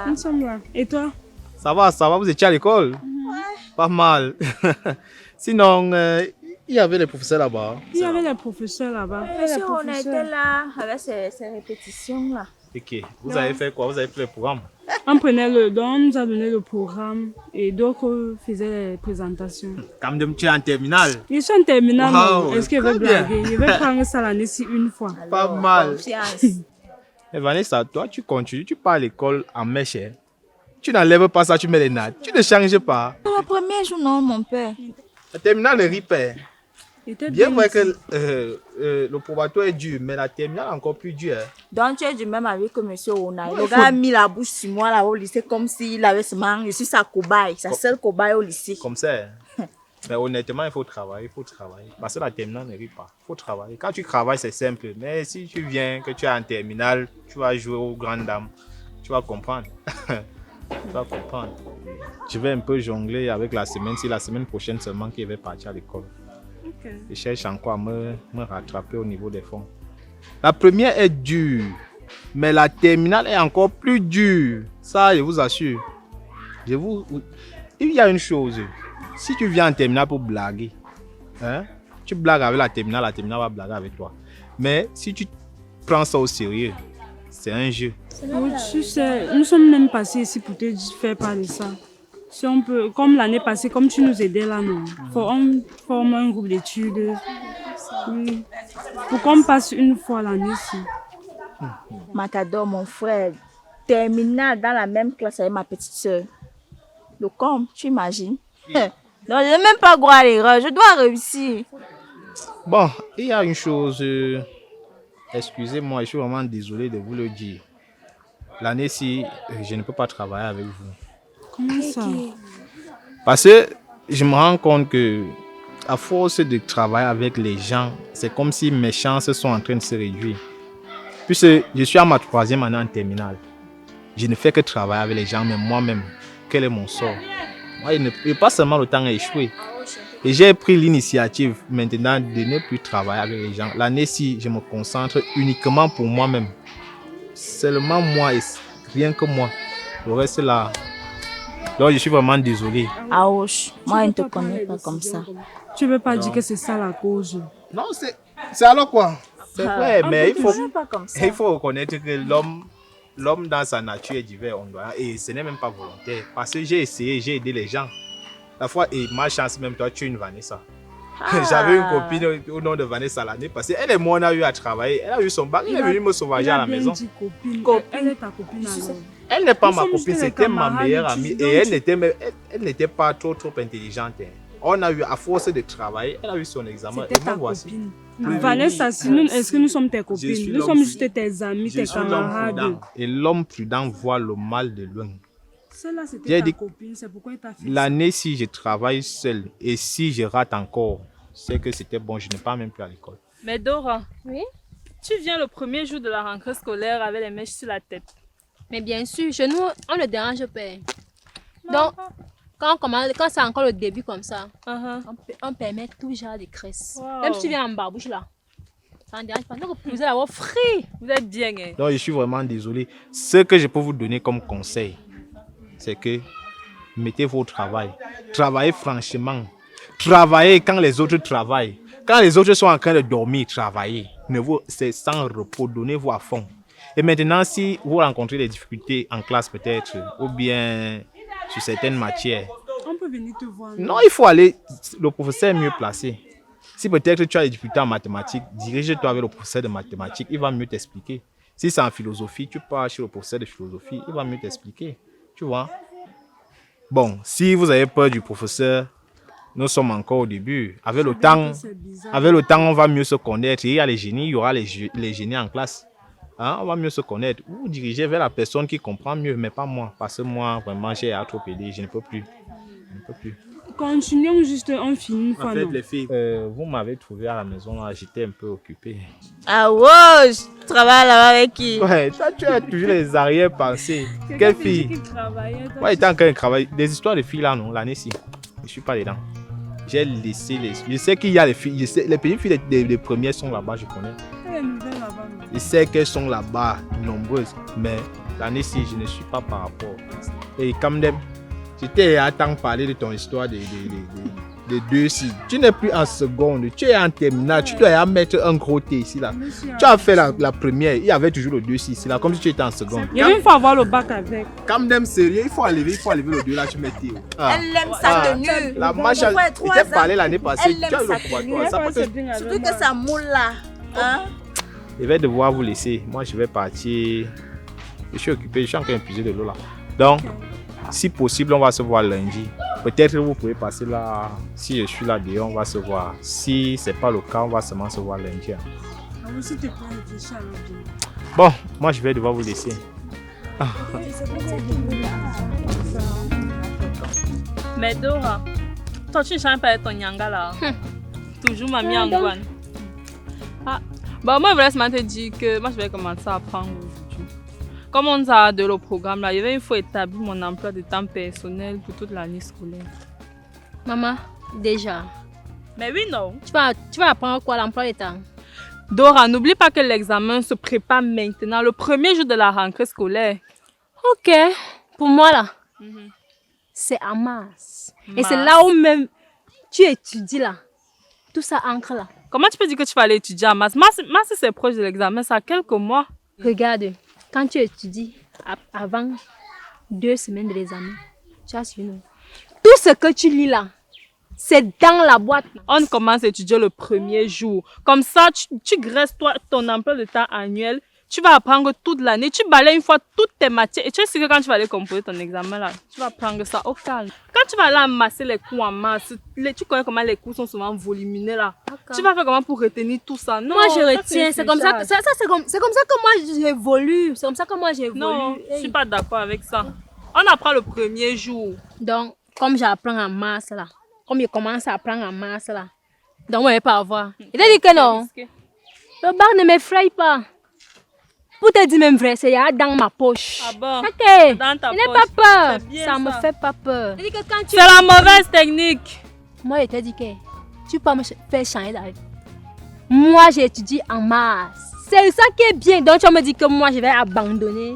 [SPEAKER 2] Nous sommes là. Et toi?
[SPEAKER 7] Ça va, vous étiez à l'école? Pas mal. Sinon, il y avait les professeurs là-bas.
[SPEAKER 2] Il y avait les professeurs là-bas.
[SPEAKER 9] Monsieur, on était là avec ces répétitions, là.
[SPEAKER 7] Ok. Vous avez fait quoi? Vous avez fait le programme?
[SPEAKER 2] On prenait on nous a donné le programme et d'autres faisaient les présentations.
[SPEAKER 7] Quand même, tu es en terminale.
[SPEAKER 2] Je suis en terminale.
[SPEAKER 7] Wow,
[SPEAKER 2] Est-ce qu'il veut
[SPEAKER 7] très bien.
[SPEAKER 2] blaguer? Je vais prendre ça l'année-ci une fois.
[SPEAKER 7] Pas mal.
[SPEAKER 9] Confiance.
[SPEAKER 7] Mais Vanessa, toi, tu continues, tu pars à l'école en mèche. Hein. Tu n'enlèves pas ça, tu mets les nattes. Tu ne changes pas.
[SPEAKER 9] Le premier jour, non, mon père.
[SPEAKER 7] La terminale ne rit pas.
[SPEAKER 2] C'était
[SPEAKER 7] Bien vrai que le probatoire est dur, mais la terminale est encore plus dure. Hein.
[SPEAKER 9] Donc, tu es du même avis que monsieur Ona. Le gars a mis la bouche sur moi là au lycée comme s'il avait seulement. Je suis sa cobaye, sa seule cobaye au lycée.
[SPEAKER 7] Comme ça. Hein. Mais honnêtement, il faut travailler, il faut travailler. Parce que la terminale ne rit pas. Il faut travailler. Quand tu travailles, c'est simple. Mais si tu viens, que tu es en terminale, tu vas jouer aux grandes dames. Tu vas comprendre. Tu vas comprendre. Je vais un peu jongler avec la semaine. Si la semaine prochaine seulement qu'il va partir à l'école.
[SPEAKER 2] Ok.
[SPEAKER 7] Je cherche encore à me rattraper au niveau des fonds. La première est dure, mais la terminale est encore plus dure. Ça, je vous assure. Il y a une chose. Si tu viens en terminale pour blaguer, hein, tu blagues avec la terminale va blaguer avec toi. Mais si tu prends ça au sérieux, c'est un jeu.
[SPEAKER 2] Oui, tu sais, nous sommes même passés ici pour te faire parler de ça. Si on peut, comme l'année passée, comme tu nous aidais là, non. On forme un groupe d'études. Oui. Pour qu'on passe une fois l'année-ci.
[SPEAKER 9] Matador, mon frère, terminale dans la même classe avec ma petite soeur. Le com, tu imagines? Non, je n'ai même pas droit à l'erreur, je dois réussir.
[SPEAKER 7] Bon, il y a une chose. Excusez-moi, je suis vraiment désolé de vous le dire.
[SPEAKER 5] l'année-ci, je ne peux pas travailler avec vous.
[SPEAKER 10] Comment ça?
[SPEAKER 5] Parce que je me rends compte que à force de travailler avec les gens, c'est comme si mes chances sont en train de se réduire. Puisque je suis à ma 3e année en terminale. Je ne fais que travailler avec les gens, mais moi-même, quel est mon sort? Moi, il n'est pas seulement le temps à échouer. Et j'ai pris l'initiative maintenant de ne plus travailler avec les gens. L'année-ci, je me concentre uniquement pour moi-même. Seulement moi et rien que moi. Le reste là. Donc je suis vraiment désolé.
[SPEAKER 9] Ouch, moi je ne te connais pas comme ça.
[SPEAKER 10] Tu ne veux pas dire que c'est ça la cause?
[SPEAKER 5] Non, c'est alors quoi? C'est vrai, mais il faut reconnaître que l'homme dans sa nature est divers. Et ce n'est même pas volontaire. Parce que j'ai essayé, j'ai aidé les gens. La fois, et ma chance même, toi, tu es une Vanessa. J'avais une copine au nom de Vanessa l'année passée. Elle et moi, on a eu à travailler. Elle a eu son bac. Elle est venue me sauvager à la maison.
[SPEAKER 10] Elle est ta copine alors?
[SPEAKER 5] Elle n'est pas ma copine, c'était ma meilleure amie. Et elle n'était pas trop intelligente. On a eu, à force de travailler, elle a eu son examen.
[SPEAKER 10] C'était ta copine. Vanessa, est-ce que nous sommes tes copines? Nous sommes juste tes amis, tes camarades.
[SPEAKER 5] Et l'homme prudent voit le mal de loin.
[SPEAKER 10] Celle-là, c'était ta copine, c'est pourquoi il t'a fait ça.
[SPEAKER 5] L'année, si je travaille seul et si je rate encore, c'est que c'était bon, je n'ai pas même plus à l'école.
[SPEAKER 2] Mais Dora,
[SPEAKER 11] oui?
[SPEAKER 2] Tu viens le premier jour de la rentrée scolaire avec les mèches sur la tête.
[SPEAKER 11] Mais bien sûr, chez nous, on ne dérange pas. Donc, quand c'est encore le début comme ça, on permet tout genre de crèches.
[SPEAKER 2] Wow.
[SPEAKER 11] Même si tu viens en barbouche là, ça ne dérange pas. Donc, vous allez avoir frais.
[SPEAKER 2] Vous êtes bien. Hein?
[SPEAKER 5] Donc, je suis vraiment désolé. Ce que je peux vous donner comme conseil, c'est que mettez-vous au travail. Travaillez franchement. Travaillez quand les autres travaillent. Quand les autres sont en train de dormir, travaillez. C'est sans repos, donnez-vous à fond. Et maintenant, si vous rencontrez des difficultés en classe peut-être, ou bien sur certaines matières,
[SPEAKER 10] on peut venir te voir.
[SPEAKER 5] Non, il faut aller, le professeur est mieux placé. Si peut-être tu as des difficultés en mathématiques, dirige-toi avec le professeur de mathématiques, il va mieux t'expliquer. Si c'est en philosophie, tu pars chez le professeur de philosophie, il va mieux t'expliquer. Tu vois? Bon, si vous avez peur du professeur, nous sommes encore au début. Avec le temps, on va mieux se connaître. Il y a les génies, il y aura les génies en classe. Hein? On va mieux se connaître. Vous dirigez vers la personne qui comprend mieux, mais pas moi. Parce que moi, vraiment, j'ai à trop aider. Je ne peux plus.
[SPEAKER 10] Continuons juste, on finit.
[SPEAKER 5] En fait, les filles, vous m'avez trouvé à la maison, là, j'étais un peu occupé.
[SPEAKER 9] Ah ouais, je travaille là-bas avec qui?
[SPEAKER 5] Ouais, toi, tu as toujours les arrière-pensées. Quelle fille? Ouais, il était en train de travailler. Des histoires de filles là, non, l'année-ci. Je ne suis pas dedans. J'ai laissé les... Je sais qu'il y a les filles, les petites filles des premières sont là-bas, je connais. Je sais qu'elles sont là-bas, nombreuses, mais l'année-ci, je ne suis pas par rapport. Et comme d'hab, j'étais à temps parler de ton histoire de 2-6. Tu n'es plus en seconde, tu es en terminale, tu dois mettre un gros T ici là. Tu as fait la première, il y avait toujours le 2-6 ici là, comme si tu étais en seconde.
[SPEAKER 10] Il faut avoir le bac avec.
[SPEAKER 5] Comme d'hab, sérieux, il faut enlever le 2 là, tu mets T.
[SPEAKER 9] Elle aime sa tenue.
[SPEAKER 5] La marche, il t'a parlé l'année passée.
[SPEAKER 9] Elle aime sa tenue. Surtout que ça moule là. Hein?
[SPEAKER 5] Je vais devoir vous laisser. Moi, je vais partir. Je suis occupé, je suis en train d'épuiser de l'eau là. Donc, si possible, on va se voir lundi. Peut-être que vous pouvez passer là. Si je suis là dehors, on va se voir. Si ce n'est pas le cas, on va seulement se voir lundi. Bon, moi, je vais devoir vous laisser.
[SPEAKER 2] Mais Dora, toi, tu ne changes pas ton nyanga là. Toujours mamie Angouane. Bah, moi, je voulais seulement te dire que moi, je vais commencer à apprendre aujourd'hui. Comme on a de le programme là, il faut établir mon emploi de temps personnel pour toute l'année scolaire.
[SPEAKER 11] Maman, déjà.
[SPEAKER 2] Mais oui, non.
[SPEAKER 11] Tu vas apprendre quoi, l'emploi de temps?
[SPEAKER 2] Dora, n'oublie pas que l'examen se prépare maintenant, le premier jour de la rentrée scolaire.
[SPEAKER 11] Ok, pour moi là, c'est à mars. Et c'est là où même tu étudies là. Tout ça ancre là.
[SPEAKER 2] Comment tu peux dire que tu vas aller étudier à mars? Mars, c'est proche de l'examen, ça a quelques mois.
[SPEAKER 11] Regarde, quand tu étudies avant 2 semaines de l'examen, tu as suivi. Tout ce que tu lis là, c'est dans la boîte.
[SPEAKER 2] On commence à étudier le premier jour. Comme ça, tu graisses ton emploi de temps annuel. Tu vas apprendre toute l'année. Tu balayes une fois toutes tes matières. Et tu es sûr que quand tu vas aller composer ton examen là, tu vas prendre ça au calme. Quand tu vas aller amasser les cours en masse, tu connais comment les cours sont souvent volumineux là. Tu vas faire comment pour retenir tout ça? Non,
[SPEAKER 11] moi je retiens, c'est comme ça que c'est comme ça que moi j'évolue. C'est comme ça que moi j'évolue.
[SPEAKER 2] Non, je suis pas d'accord avec ça. On apprend le premier jour.
[SPEAKER 11] Donc, comme j'apprends en masse là, comme je commence à apprendre en masse là, donc moi je vais pas avoir. Il a dit que non. Le bac ne m'effraie pas. Pour te dire même vrai, c'est dans ma poche.
[SPEAKER 2] Ah bon?
[SPEAKER 11] Ok.
[SPEAKER 2] Dans ta
[SPEAKER 11] il n'est
[SPEAKER 2] poche.
[SPEAKER 11] pas peur.
[SPEAKER 2] Bien,
[SPEAKER 11] Ça me fait pas peur.
[SPEAKER 2] C'est la mauvaise technique.
[SPEAKER 11] Moi, je te dis que tu peux me faire changer d'avis. Moi, j'étudie en masse. C'est ça qui est bien. Donc, tu me dis que moi, je vais abandonner.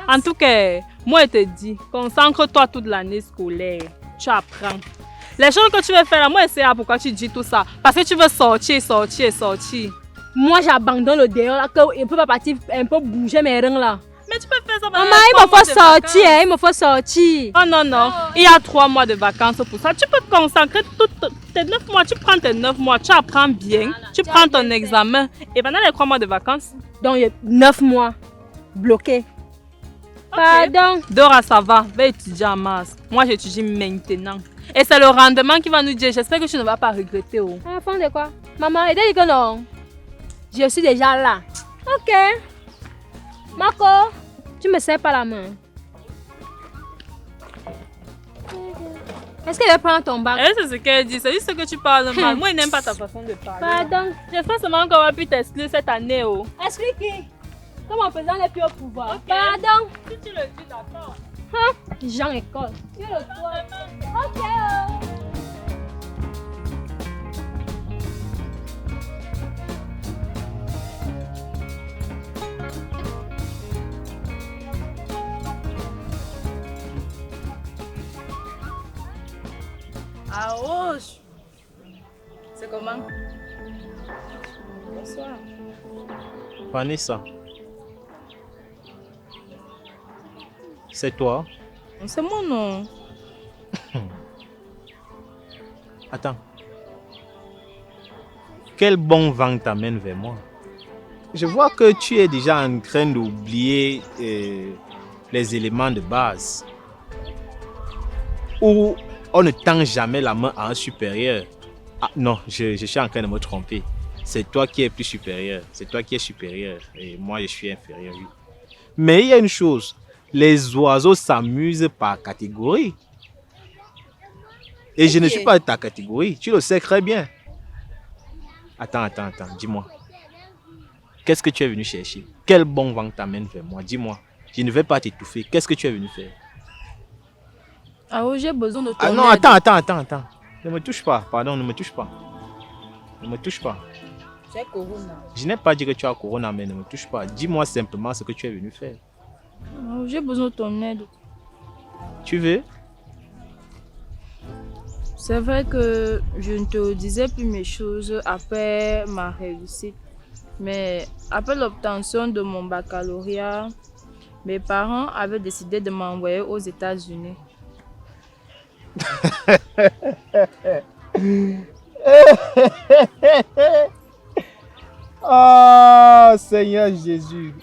[SPEAKER 2] En tout cas, moi, je te dis, concentre-toi toute l'année scolaire. Tu apprends. Les choses que tu veux faire là, moi, c'est pourquoi tu dis tout ça. Parce que tu veux sortir.
[SPEAKER 11] Moi, j'abandonne le dehors là, que je peux pas partir, un peu bouger mes reins là.
[SPEAKER 2] Mais tu peux faire ça.
[SPEAKER 11] Maman, il me faut sortir, il me faut sortir.
[SPEAKER 2] Oh non. Il y a 3 mois de vacances pour ça. Tu peux te consacrer tes 9 mois. Tu prends tes 9 mois, tu apprends bien. Tu prends ton examen. Et pendant les 3 mois de vacances.
[SPEAKER 11] Donc, 9 mois bloqués.
[SPEAKER 2] Okay. Pardon. Dora, ça va. Va étudier en masse. Moi, j'étudie maintenant. Et c'est le rendement qui va nous dire. J'espère que tu ne vas pas regretter. Oh.
[SPEAKER 11] Enfant de quoi? Maman, elle dit que non. Je suis déjà là. Ok. Marco, tu me serres pas la main. Est-ce qu'elle va prendre ton bac?
[SPEAKER 2] C'est ce qu'elle dit. C'est juste que tu parles mal. Moi, je n'aime pas ta façon de parler.
[SPEAKER 11] Pardon.
[SPEAKER 2] J'espère seulement qu'on va pu t'exclure cette année. Oh.
[SPEAKER 11] Exclure qui? Comme mon président n'est plus au pouvoir. Okay. Pardon.
[SPEAKER 2] Si tu le dis, d'accord.
[SPEAKER 11] Jean école. Tu le dois. Ok.
[SPEAKER 2] Ah, oh. C'est comment? Bonsoir.
[SPEAKER 5] Vanessa. C'est toi?
[SPEAKER 2] C'est moi, non.
[SPEAKER 5] Attends. Quel bon vent t'amène vers moi? Je vois que tu es déjà en train d'oublier les éléments de base. Où on ne tend jamais la main à un supérieur. Ah non, je suis en train de me tromper. C'est toi qui es plus supérieur. C'est toi qui es supérieur. Et moi, je suis inférieur, oui. Mais il y a une chose. Les oiseaux s'amusent par catégorie. Et je ne suis pas de ta catégorie. Tu le sais très bien. Attends. Dis-moi. Qu'est-ce que tu es venu chercher? Quel bon vent t'amène vers moi? Dis-moi. Je ne vais pas t'étouffer. Qu'est-ce que tu es venu faire?
[SPEAKER 2] Ah oui, j'ai besoin de ton
[SPEAKER 5] Ah non,
[SPEAKER 2] aide.
[SPEAKER 5] attends. Ne me touche pas. Pardon, ne me touche pas. Ne me touche pas.
[SPEAKER 2] J'ai corona.
[SPEAKER 5] Je n'ai pas dit que tu as corona, mais ne me touche pas. Dis-moi simplement ce que tu es venu faire.
[SPEAKER 2] Oh, j'ai besoin de ton aide.
[SPEAKER 5] Tu veux?
[SPEAKER 2] C'est vrai que je ne te disais plus mes choses après ma réussite. Mais après l'obtention de mon baccalauréat, mes parents avaient décidé de m'envoyer aux États-Unis.
[SPEAKER 5] Oh Seigneur Jésus.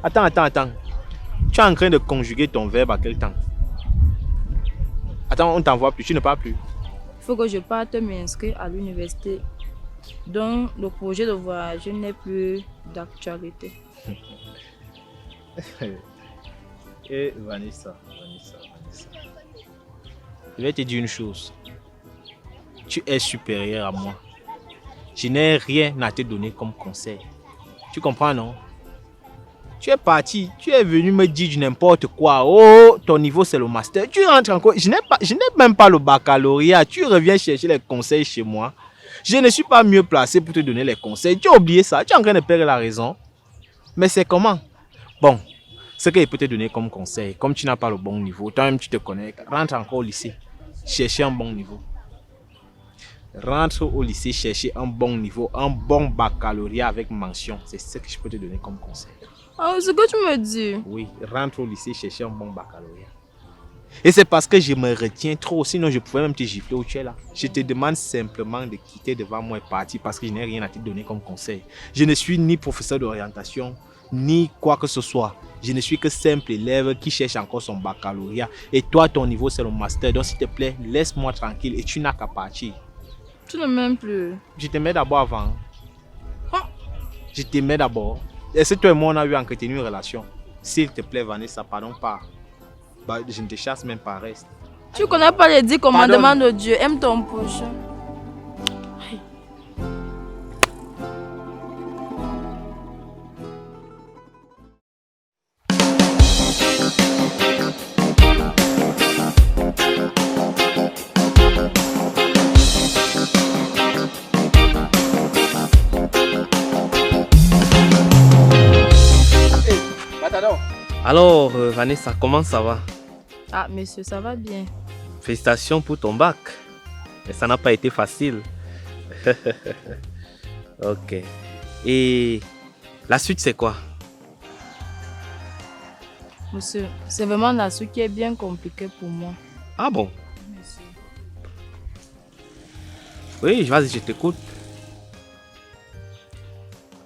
[SPEAKER 5] Attends. Tu es en train de conjuguer ton verbe à quel temps? Attends, on t'envoie plus, tu ne parles plus.
[SPEAKER 2] Il faut que je parte m'inscrire à l'université. Donc le projet de voyage n'est plus d'actualité.
[SPEAKER 5] Et Vanessa. Je vais te dire une chose. Tu es supérieur à moi. Je n'ai rien à te donner comme conseil. Tu comprends, non? Tu es parti, tu es venu me dire du n'importe quoi. Oh, ton niveau c'est le master. Tu rentres encore. Je n'ai même pas le baccalauréat. Tu reviens chercher les conseils chez moi. Je ne suis pas mieux placé pour te donner les conseils. Tu as oublié ça. Tu es en train de perdre la raison. Mais c'est comment? Bon, ce que je peux te donner comme conseil, comme tu n'as pas le bon niveau, toi-même tu te connais, rentre encore au lycée. Chercher un bon niveau. Rentre au lycée, chercher un bon niveau, un bon baccalauréat avec mention. C'est ce que je peux te donner comme conseil.
[SPEAKER 2] Ah, ce que tu me dis?
[SPEAKER 5] Oui, rentre au lycée, chercher un bon baccalauréat. Et c'est parce que je me retiens trop, sinon je pouvais même te gifler où tu es là. Je te demande simplement de quitter devant moi et partir parce que je n'ai rien à te donner comme conseil. Je ne suis ni professeur d'orientation, ni quoi que ce soit. Je ne suis que simple élève qui cherche encore son baccalauréat. Et toi, ton niveau, c'est le master. Donc, s'il te plaît, laisse-moi tranquille et tu n'as qu'à partir.
[SPEAKER 2] Tu ne m'aimes plus.
[SPEAKER 5] Je t'aimais d'abord avant. Je t'aimais d'abord. Est-ce que toi et moi, on a eu entretenu une relation? S'il te plaît, Vanessa, pardon pas. Bah, je ne te chasse même pas, reste.
[SPEAKER 2] Tu connais pas les 10 commandements de Dieu. Aime ton prochain.
[SPEAKER 5] Alors, Vanessa, comment ça va?
[SPEAKER 2] Ah, monsieur, ça va bien.
[SPEAKER 5] Félicitations pour ton bac. Mais ça n'a pas été facile. Ok. Et la suite, c'est quoi?
[SPEAKER 2] Monsieur, c'est vraiment la suite qui est bien compliquée pour moi.
[SPEAKER 5] Ah bon? Oui, vas-y, je t'écoute.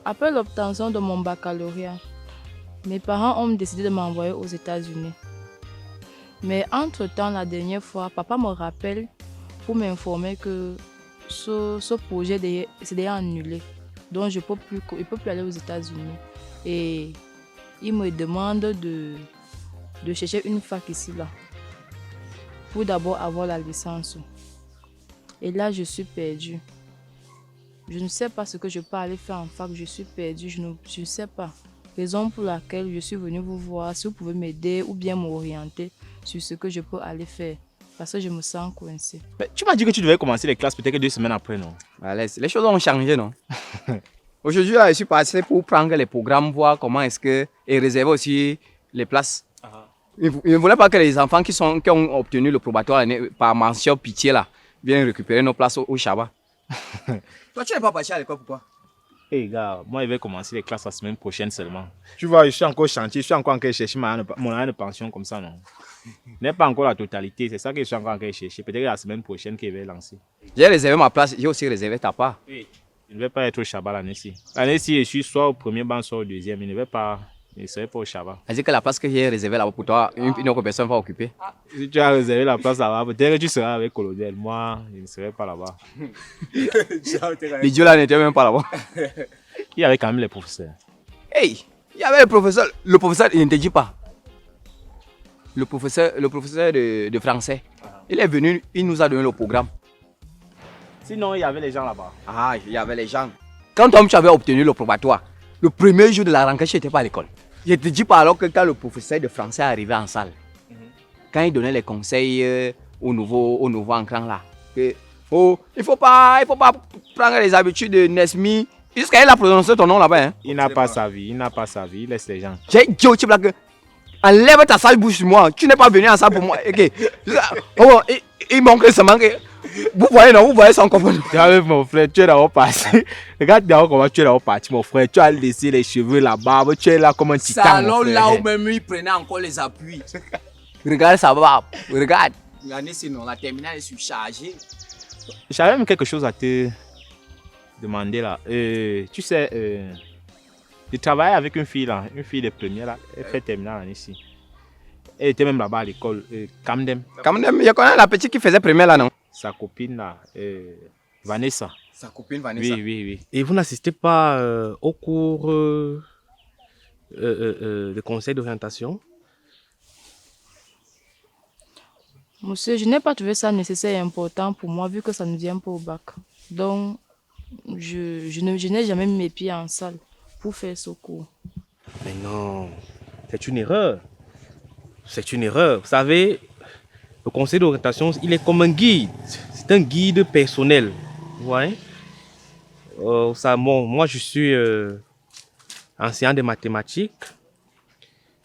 [SPEAKER 2] Après l'obtention de mon baccalauréat, mes parents ont décidé de m'envoyer aux États-Unis. Mais entre-temps, la dernière fois, papa me rappelle pour m'informer que ce projet s'est déjà annulé. Donc, il ne peut plus aller aux États-Unis. Et il me demande de chercher une fac ici, là, pour d'abord avoir la licence. Et là, je suis perdue. Je ne sais pas ce que je peux aller faire en fac. Je suis perdue, je ne sais pas. Raison pour laquelle je suis venue vous voir, si vous pouvez m'aider ou bien m'orienter sur ce que je peux aller faire. Parce que je me sens coincée.
[SPEAKER 5] Tu m'as dit que tu devais commencer les classes peut-être 2 semaines après, non?
[SPEAKER 12] Allez, les choses ont changé, non? Aujourd'hui, là, je suis passé pour prendre les programmes, voir comment est-ce que... Et réserver aussi les places. Il ne voulait pas que les enfants qui ont obtenu le probatoire par mention pitié, là, viennent récupérer nos places au Shabbat. Toi, tu n'es pas parti à l'école, pourquoi?
[SPEAKER 5] Hey gars, moi je vais commencer les classes la semaine prochaine seulement. Tu vois, je suis encore au chantier, je suis encore en train de chercher mon année de pension comme ça, non? Ce n'est pas encore la totalité, c'est ça que je suis encore en train de chercher. Peut-être la semaine prochaine qu'il va lancer.
[SPEAKER 12] J'ai réservé ma place, j'ai aussi réservé ta part.
[SPEAKER 5] Oui. Je ne vais pas être au Shabbat l'année-ci. L'année-ci, je suis soit au premier banc, soit au deuxième. Je ne serai pas au Shabbat.
[SPEAKER 12] C'est-à-dire que la place que j'ai réservée là-bas pour toi, une autre personne va occuper.
[SPEAKER 5] Si tu as réservé la place là-bas, peut-être que tu seras avec Colonel. Moi, je ne serai pas là-bas.
[SPEAKER 12] L'idiot là n'était même pas là-bas.
[SPEAKER 5] Il y avait quand même les professeurs.
[SPEAKER 12] Hey, il y avait le professeur. Le professeur, il ne te dit pas. Le professeur de français. Il est venu, il nous a donné le programme.
[SPEAKER 5] Sinon, il y avait les gens là-bas.
[SPEAKER 12] Ah, il y avait les gens. Quand toi, tu avais obtenu le probatoire, le premier jour de la rentrée, tu n'étais pas à l'école. Je ne te dis pas alors que quand le professeur de français est arrivé en salle, quand il donnait les conseils au nouveau entrant là, que, oh, il ne faut pas prendre les habitudes de Nesmi. Jusqu'à il a prononcé ton nom là-bas. Hein.
[SPEAKER 5] Il n'a pas sa vie, il laisse les gens.
[SPEAKER 12] J'ai dit au type là que, enlève ta sale bouche sur moi, tu n'es pas venu en salle pour moi. Okay. Oh, il manque seulement que... Vous voyez son comportement.
[SPEAKER 5] Tu as vu mon frère, tu es d'abord passé. Regarde d'abord comment tu es d'abord parti, mon frère. Tu as laissé les cheveux, la barbe, tu es là comme un titan.
[SPEAKER 12] Salon là où même il prenait encore les appuis. Regarde sa barbe, regarde. L'année sinon, la terminale est surchargée.
[SPEAKER 5] J'avais même quelque chose à te demander là. Tu sais, je travaillais avec une fille là, une fille de première là. Elle fait terminale l'année ici. Elle était même là-bas à l'école, Camden.
[SPEAKER 12] Camden, je connais la petite qui faisait première là, non?
[SPEAKER 5] Sa copine là, Vanessa.
[SPEAKER 12] Sa copine Vanessa.
[SPEAKER 5] Oui. Et vous n'assistez pas au cours de conseil d'orientation?
[SPEAKER 2] Monsieur, je n'ai pas trouvé ça nécessaire et important pour moi vu que ça ne vient pas au bac. Donc, je n'ai jamais mis mes pieds en salle pour faire ce cours.
[SPEAKER 5] Mais non, c'est une erreur. C'est une erreur. Vous savez, le conseil d'orientation, il est comme un guide. C'est un guide personnel. Vous voyez? Moi, je suis enseignant de mathématiques.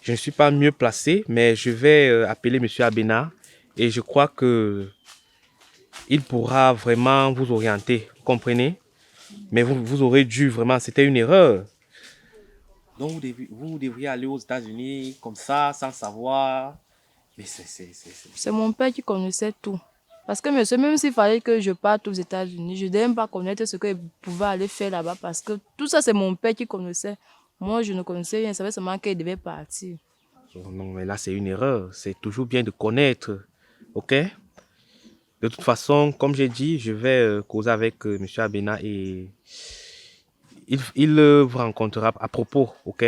[SPEAKER 5] Je ne suis pas mieux placé, mais je vais appeler M. Abena et je crois que il pourra vraiment vous orienter. Vous comprenez? Mais vous aurez dû vraiment, c'était une erreur. Donc, vous devriez aller aux États-Unis comme ça, sans savoir.
[SPEAKER 12] Mais
[SPEAKER 2] C'est mon père qui connaissait tout. Parce que monsieur, même s'il fallait que je parte aux États-Unis, je ne devais même pas connaître ce qu'il pouvait aller faire là-bas parce que tout ça, c'est mon père qui connaissait. Moi, je ne connaissais rien, je savais seulement qu'il devait partir.
[SPEAKER 5] Non, mais là, c'est une erreur. C'est toujours bien de connaître. OK? De toute façon, comme j'ai dit, je vais causer avec M. Abena et il vous rencontrera à propos. OK?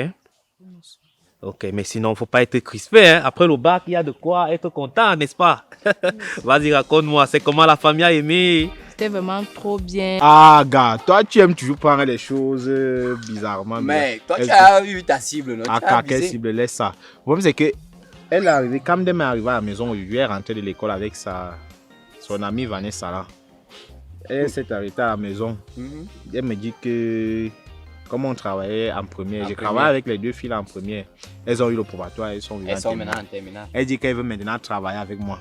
[SPEAKER 5] Ok, mais sinon, il ne faut pas être crispé. Hein? Après le bac, il y a de quoi être content, n'est-ce pas? Vas-y, raconte-moi, c'est comment la famille a aimé?
[SPEAKER 2] C'était vraiment trop bien.
[SPEAKER 6] Ah, gars, toi, tu aimes toujours prendre les choses bizarrement.
[SPEAKER 12] Mais toi, tu as eu ta cible, non?
[SPEAKER 6] Ah, quelle cible? Laisse ça. Le problème, c'est que elle est arrivée, quand elle est arrivée à la maison, je est rentrée de l'école avec son amie Vanessa là. Elle s'est arrêtée à la maison. Elle me dit que comme on travaillait en première, j'ai travaillé avec les deux filles en première. Elles ont eu le probatoire, elles sont
[SPEAKER 12] maintenant en terminale.
[SPEAKER 6] Elle dit qu'elle veut maintenant travailler avec moi.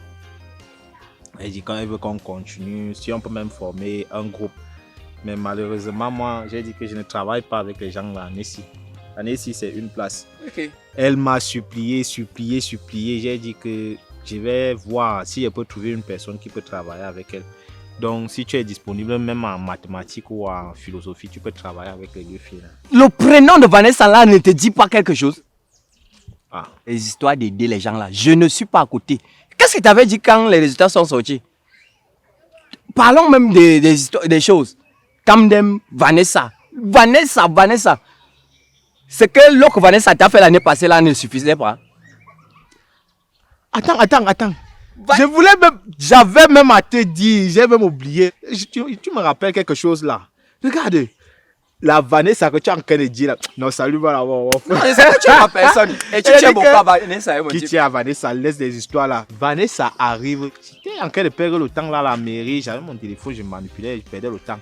[SPEAKER 6] Elle dit qu'elle veut qu'on continue, si on peut même former un groupe. Mais malheureusement, moi, j'ai dit que je ne travaille pas avec les gens là à Nessie. À Nessie, c'est une place.
[SPEAKER 12] Okay.
[SPEAKER 6] Elle m'a supplié. J'ai dit que je vais voir si je peux trouver une personne qui peut travailler avec elle. Donc, si tu es disponible, même en mathématiques ou en philosophie, tu peux travailler avec les deux filles.
[SPEAKER 12] Le prénom de Vanessa là ne te dit pas quelque chose?
[SPEAKER 6] Ah.
[SPEAKER 12] Les histoires d'aider les gens là, je ne suis pas à côté. Qu'est-ce que tu avais dit quand les résultats sont sortis? Parlons même des choses. Camden, Vanessa. Ce que l'autre Vanessa t'a fait l'année passée là ne suffisait pas.
[SPEAKER 6] Attends. J'avais même à te dire, j'ai même oublié. Tu me rappelles quelque chose là. Regarde, la Vanessa que tu es en train de dire là. Non, salut, voilà.
[SPEAKER 12] Non, c'est que tu es ma personne. Et tu tiens beaucoup à Vanessa.
[SPEAKER 6] Qui tient à Vanessa, laisse des histoires là. Vanessa arrive. J'étais en train de perdre le temps là à la mairie. J'avais mon téléphone, je manipulais, je perdais le temps.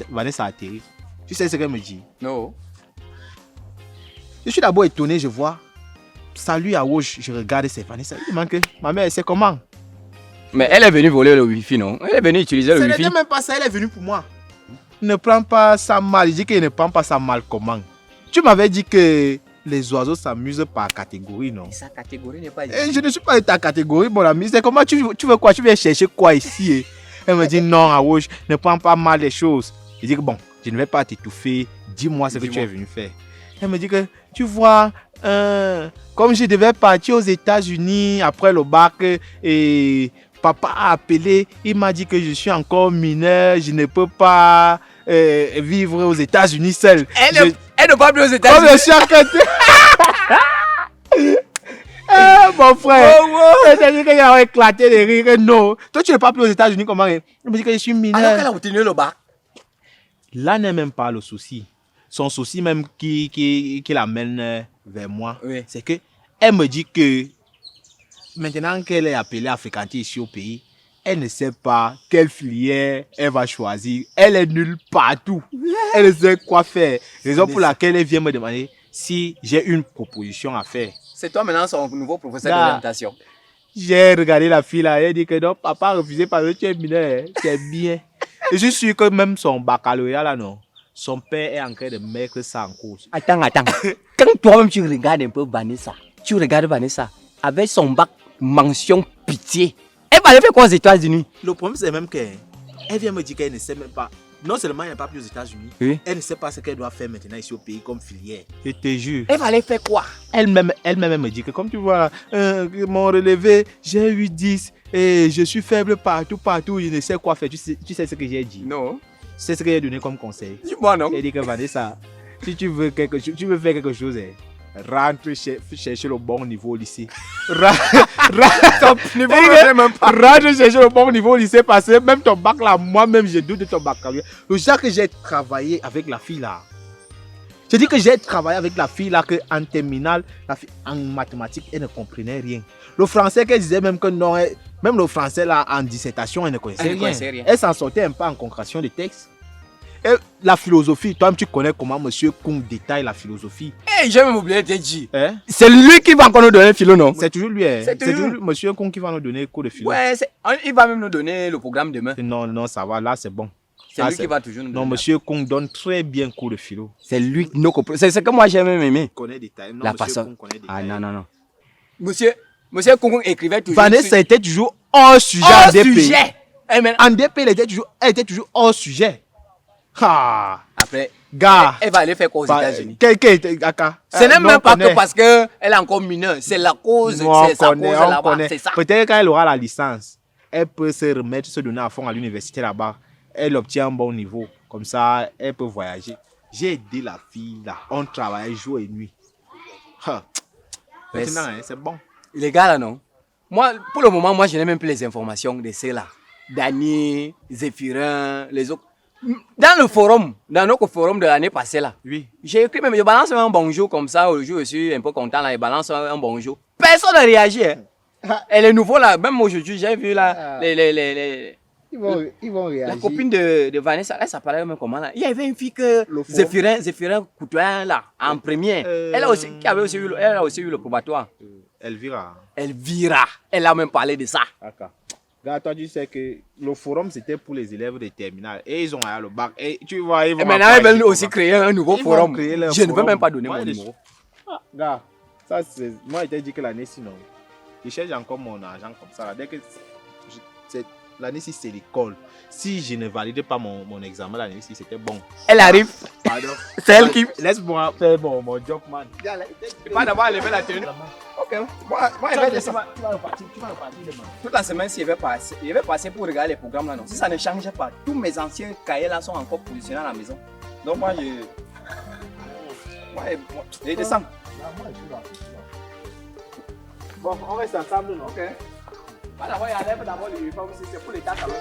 [SPEAKER 6] Vanessa atterrit. Tu sais ce qu'elle me dit?
[SPEAKER 12] Non.
[SPEAKER 6] Je suis d'abord étonné, je vois. Salut à gauche, je regarde, c'est Vanessa. Il manque. Ma mère, c'est comment?
[SPEAKER 12] Mais elle est venue voler le wifi, non? Elle est venue utiliser le wifi.
[SPEAKER 6] Ce n'était même pas ça, elle est venue pour moi. Ne prends pas ça mal. Il dit qu'il ne prend pas ça mal comment? Tu m'avais dit que les oiseaux s'amusent par catégorie, non?
[SPEAKER 12] Et sa catégorie n'est pas...
[SPEAKER 6] Je ne suis pas de ta catégorie, mon ami. C'est comment tu veux quoi? Tu viens chercher quoi ici? Elle me dit non, à gauche, ne prends pas mal les choses. Je dis que bon, je ne vais pas t'étouffer. Dis-moi ce que tu es venu faire. Elle me dit que, tu vois, comme je devais partir aux États-Unis après le bac et papa a appelé, il m'a dit que je suis encore mineur, je ne peux pas vivre aux États-Unis seul.
[SPEAKER 12] Elle ne va plus aux États-Unis.
[SPEAKER 6] Comme je suis en train de... mon frère, elle dit qu'il a éclaté de rire. Non, toi tu n'es pas plus aux États-Unis, comment? Il me dit que je suis mineur.
[SPEAKER 12] Alors qu'elle a obtenu le bac.
[SPEAKER 6] Là n'est même pas le souci. Son souci même qui l'amène vers moi, oui, c'est que elle me dit que maintenant qu'elle est appelée à fréquenter ici au pays, elle ne sait pas quelle filière elle va choisir. Elle est nulle partout. Elle ne sait quoi faire. Raison pour laquelle elle vient me demander si j'ai une proposition à faire.
[SPEAKER 12] C'est toi maintenant son nouveau professeur d'orientation.
[SPEAKER 6] J'ai regardé la fille là, elle dit que non, papa a refusé parce que tu es mineur. C'est bien. Et je suis sûr que même son baccalauréat là, non. Son père est en train de mettre ça en cause.
[SPEAKER 12] Attends. Quand toi-même tu regardes un peu Vanessa, avec son bac mention pitié. Elle va aller faire quoi aux États-Unis?
[SPEAKER 6] Le problème c'est même qu'elle vient me dire qu'elle ne sait même pas. Non seulement elle n'est pas plus aux États-Unis, oui, elle ne sait pas ce qu'elle doit faire maintenant ici au pays comme filière. Je te jure.
[SPEAKER 12] Elle va aller faire quoi?
[SPEAKER 6] Elle-même me dit que comme tu vois, mon relevé, j'ai eu 10 et je suis faible partout, je ne sais quoi faire. Tu sais ce que j'ai dit?
[SPEAKER 12] Non.
[SPEAKER 6] C'est ce que j'ai donné comme conseil.
[SPEAKER 12] Dis-moi non.
[SPEAKER 6] Elle dit que Vanessa, si tu veux faire quelque chose, rentre chercher le bon niveau au lycée. Rentre chercher le bon niveau au lycée parce que même ton bac là, moi-même je doute de ton bac. Le genre que j'ai travaillé avec la fille là. Je dis que j'ai travaillé avec la fille là, en terminale, en mathématiques, elle ne comprenait rien. Le français qu'elle disait même que non, même le français là en dissertation, elle ne connaissait rien. Elle s'en sortait un peu en concrétion de texte. Et la philosophie, toi-même tu connais comment monsieur Kung détaille la philosophie.
[SPEAKER 12] J'ai même oublié de te dire.
[SPEAKER 6] C'est lui qui va encore nous donner le philo, non? C'est toujours lui. C'est toujours monsieur Kung qui va nous donner le cours de philo.
[SPEAKER 12] Ouais, il va même nous donner le programme demain.
[SPEAKER 6] Non, ça va, là c'est bon.
[SPEAKER 12] C'est lui qui va toujours nous donner.
[SPEAKER 6] Non, monsieur Kung donne très bien cours de philo.
[SPEAKER 12] C'est lui qui nous comprend. C'est ce que moi j'ai même aimé.
[SPEAKER 6] Il connaît des détails.
[SPEAKER 12] La façon. Ah non. Monsieur, Monsieur Koukoun écrivait toujours.
[SPEAKER 6] Vanessa était toujours hors sujet en DP.
[SPEAKER 12] Sujet.
[SPEAKER 6] En DP, elle était toujours hors sujet. Ah.
[SPEAKER 12] Après,
[SPEAKER 6] gars,
[SPEAKER 12] elle va aller faire quoi aux États-Unis?
[SPEAKER 6] Ce
[SPEAKER 12] n'est même pas que parce qu'elle est encore mineure. C'est la cause. C'est sa cause là-bas. C'est ça.
[SPEAKER 6] Peut-être quand elle aura la licence, elle peut se remettre, se donner à fond à l'université là-bas. Elle obtient un bon niveau. Comme ça, elle peut voyager. J'ai aidé la fille là. On travaillait jour et nuit. Maintenant, c'est bon.
[SPEAKER 12] Les gars là, non? Moi, pour le moment, moi, je n'ai même plus les informations de ceux-là. Dany, Zéphirin, les autres. Dans le forum, dans notre forum de l'année passée là,
[SPEAKER 6] oui.
[SPEAKER 12] J'ai écrit même, je balance un bonjour comme ça, aujourd'hui je suis un peu content là, je balance un bonjour. Personne n'a réagi. Hein. Et les nouveaux là, même aujourd'hui j'ai vu là, ils vont réagir. La copine de Vanessa, elle s'appelait même comment là? Il y avait une fille que Zéphirin Coutoin là, en premier. Elle a aussi eu le probatoire.
[SPEAKER 6] Elvira.
[SPEAKER 12] Elle a même parlé de ça.
[SPEAKER 6] D'accord. Gars, toi, tu sais que le forum, c'était pour les élèves de terminale. Et ils ont eu le bac. Et tu vois, ils vont...
[SPEAKER 12] Et maintenant, ils veulent aussi créer un nouveau forum. Je ne veux même pas donner mon numéro.
[SPEAKER 6] Gars, ça, c'est... Moi, je t'ai dit que l'année, sinon, je cherche encore mon argent comme ça. Dès que... L'année, si c'est l'école. Si je ne valide pas mon examen l'année, si c'était bon.
[SPEAKER 12] Elle arrive.
[SPEAKER 6] Pardon.
[SPEAKER 12] C'est elle qui...
[SPEAKER 6] Laisse-moi faire mon job, man.
[SPEAKER 12] Pas d'avoir levé la tenue. Ok. Moi,
[SPEAKER 6] tu vas repartir demain.
[SPEAKER 12] Toute la semaine, si je vais passer pour regarder les programmes là, non. Si ça ne change pas, tous mes anciens cahiers là sont encore positionnés à la maison. Donc moi, je descends.
[SPEAKER 6] Bon, on reste ensemble, non?
[SPEAKER 12] Ok. Pas d'abord, il enlève d'abord l'uniforme si c'est pour l'état quand même.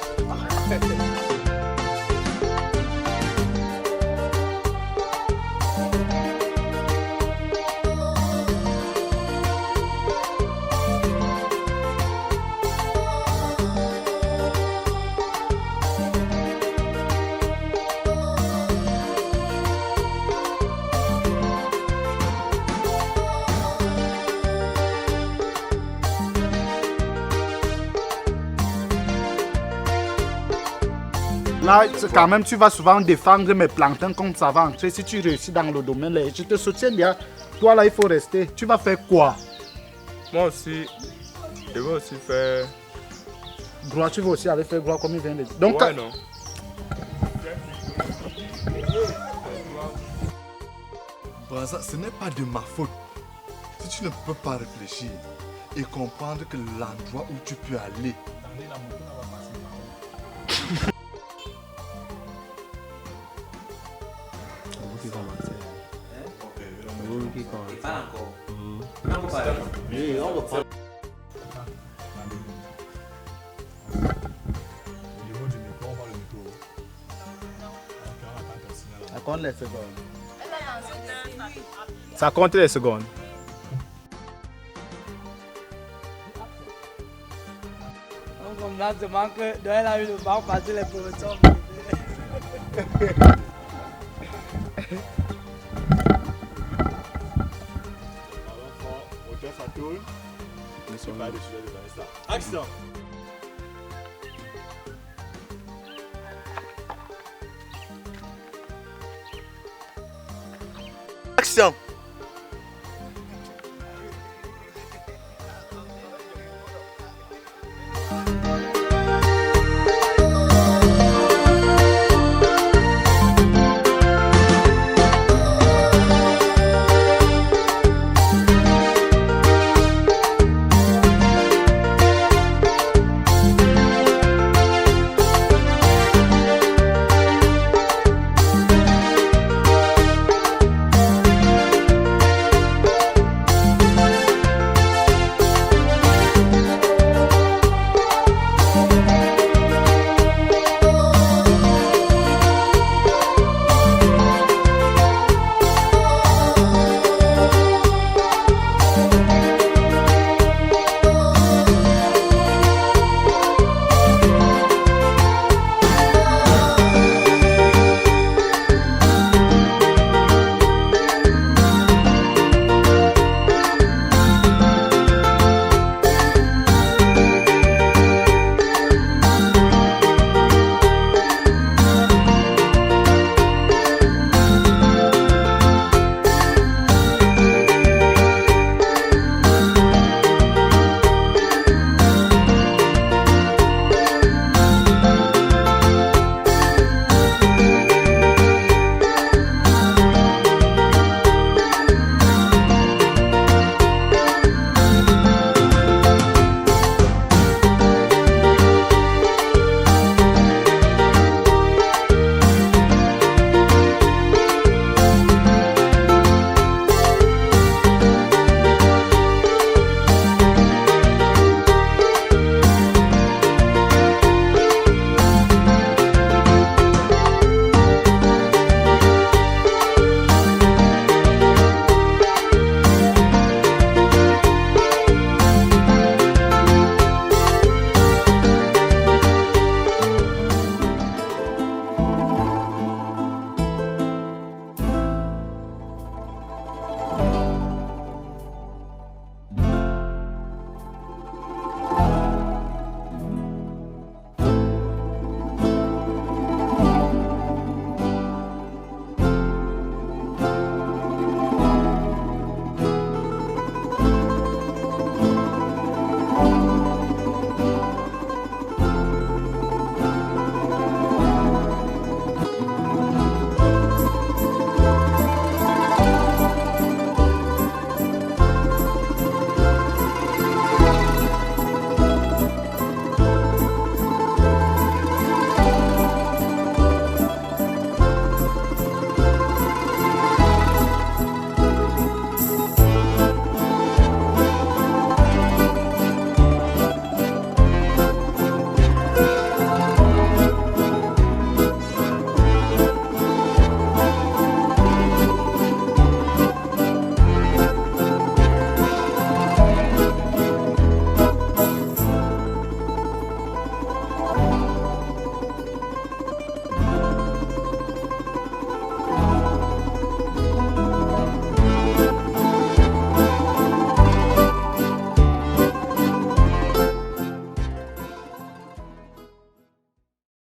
[SPEAKER 6] Là, quand même, tu vas souvent défendre mes plantains comme ça va entrer. Si tu réussis dans le domaine, là, je te soutiens bien. Toi, là, il faut rester. Tu vas faire quoi?
[SPEAKER 8] Moi aussi, je vais aussi faire...
[SPEAKER 6] Droit, tu vas aussi aller faire droit comme il vient de dire. Donc,
[SPEAKER 8] ouais, non.
[SPEAKER 3] Braza, ce n'est pas de ma faute. Si tu ne peux pas réfléchir et comprendre que l'endroit où tu peux aller...
[SPEAKER 6] Ça compte les secondes. Ça compte les secondes.
[SPEAKER 13] Comme là, je manque de elle a eu le banc passer les professeurs.
[SPEAKER 3] Action! Action!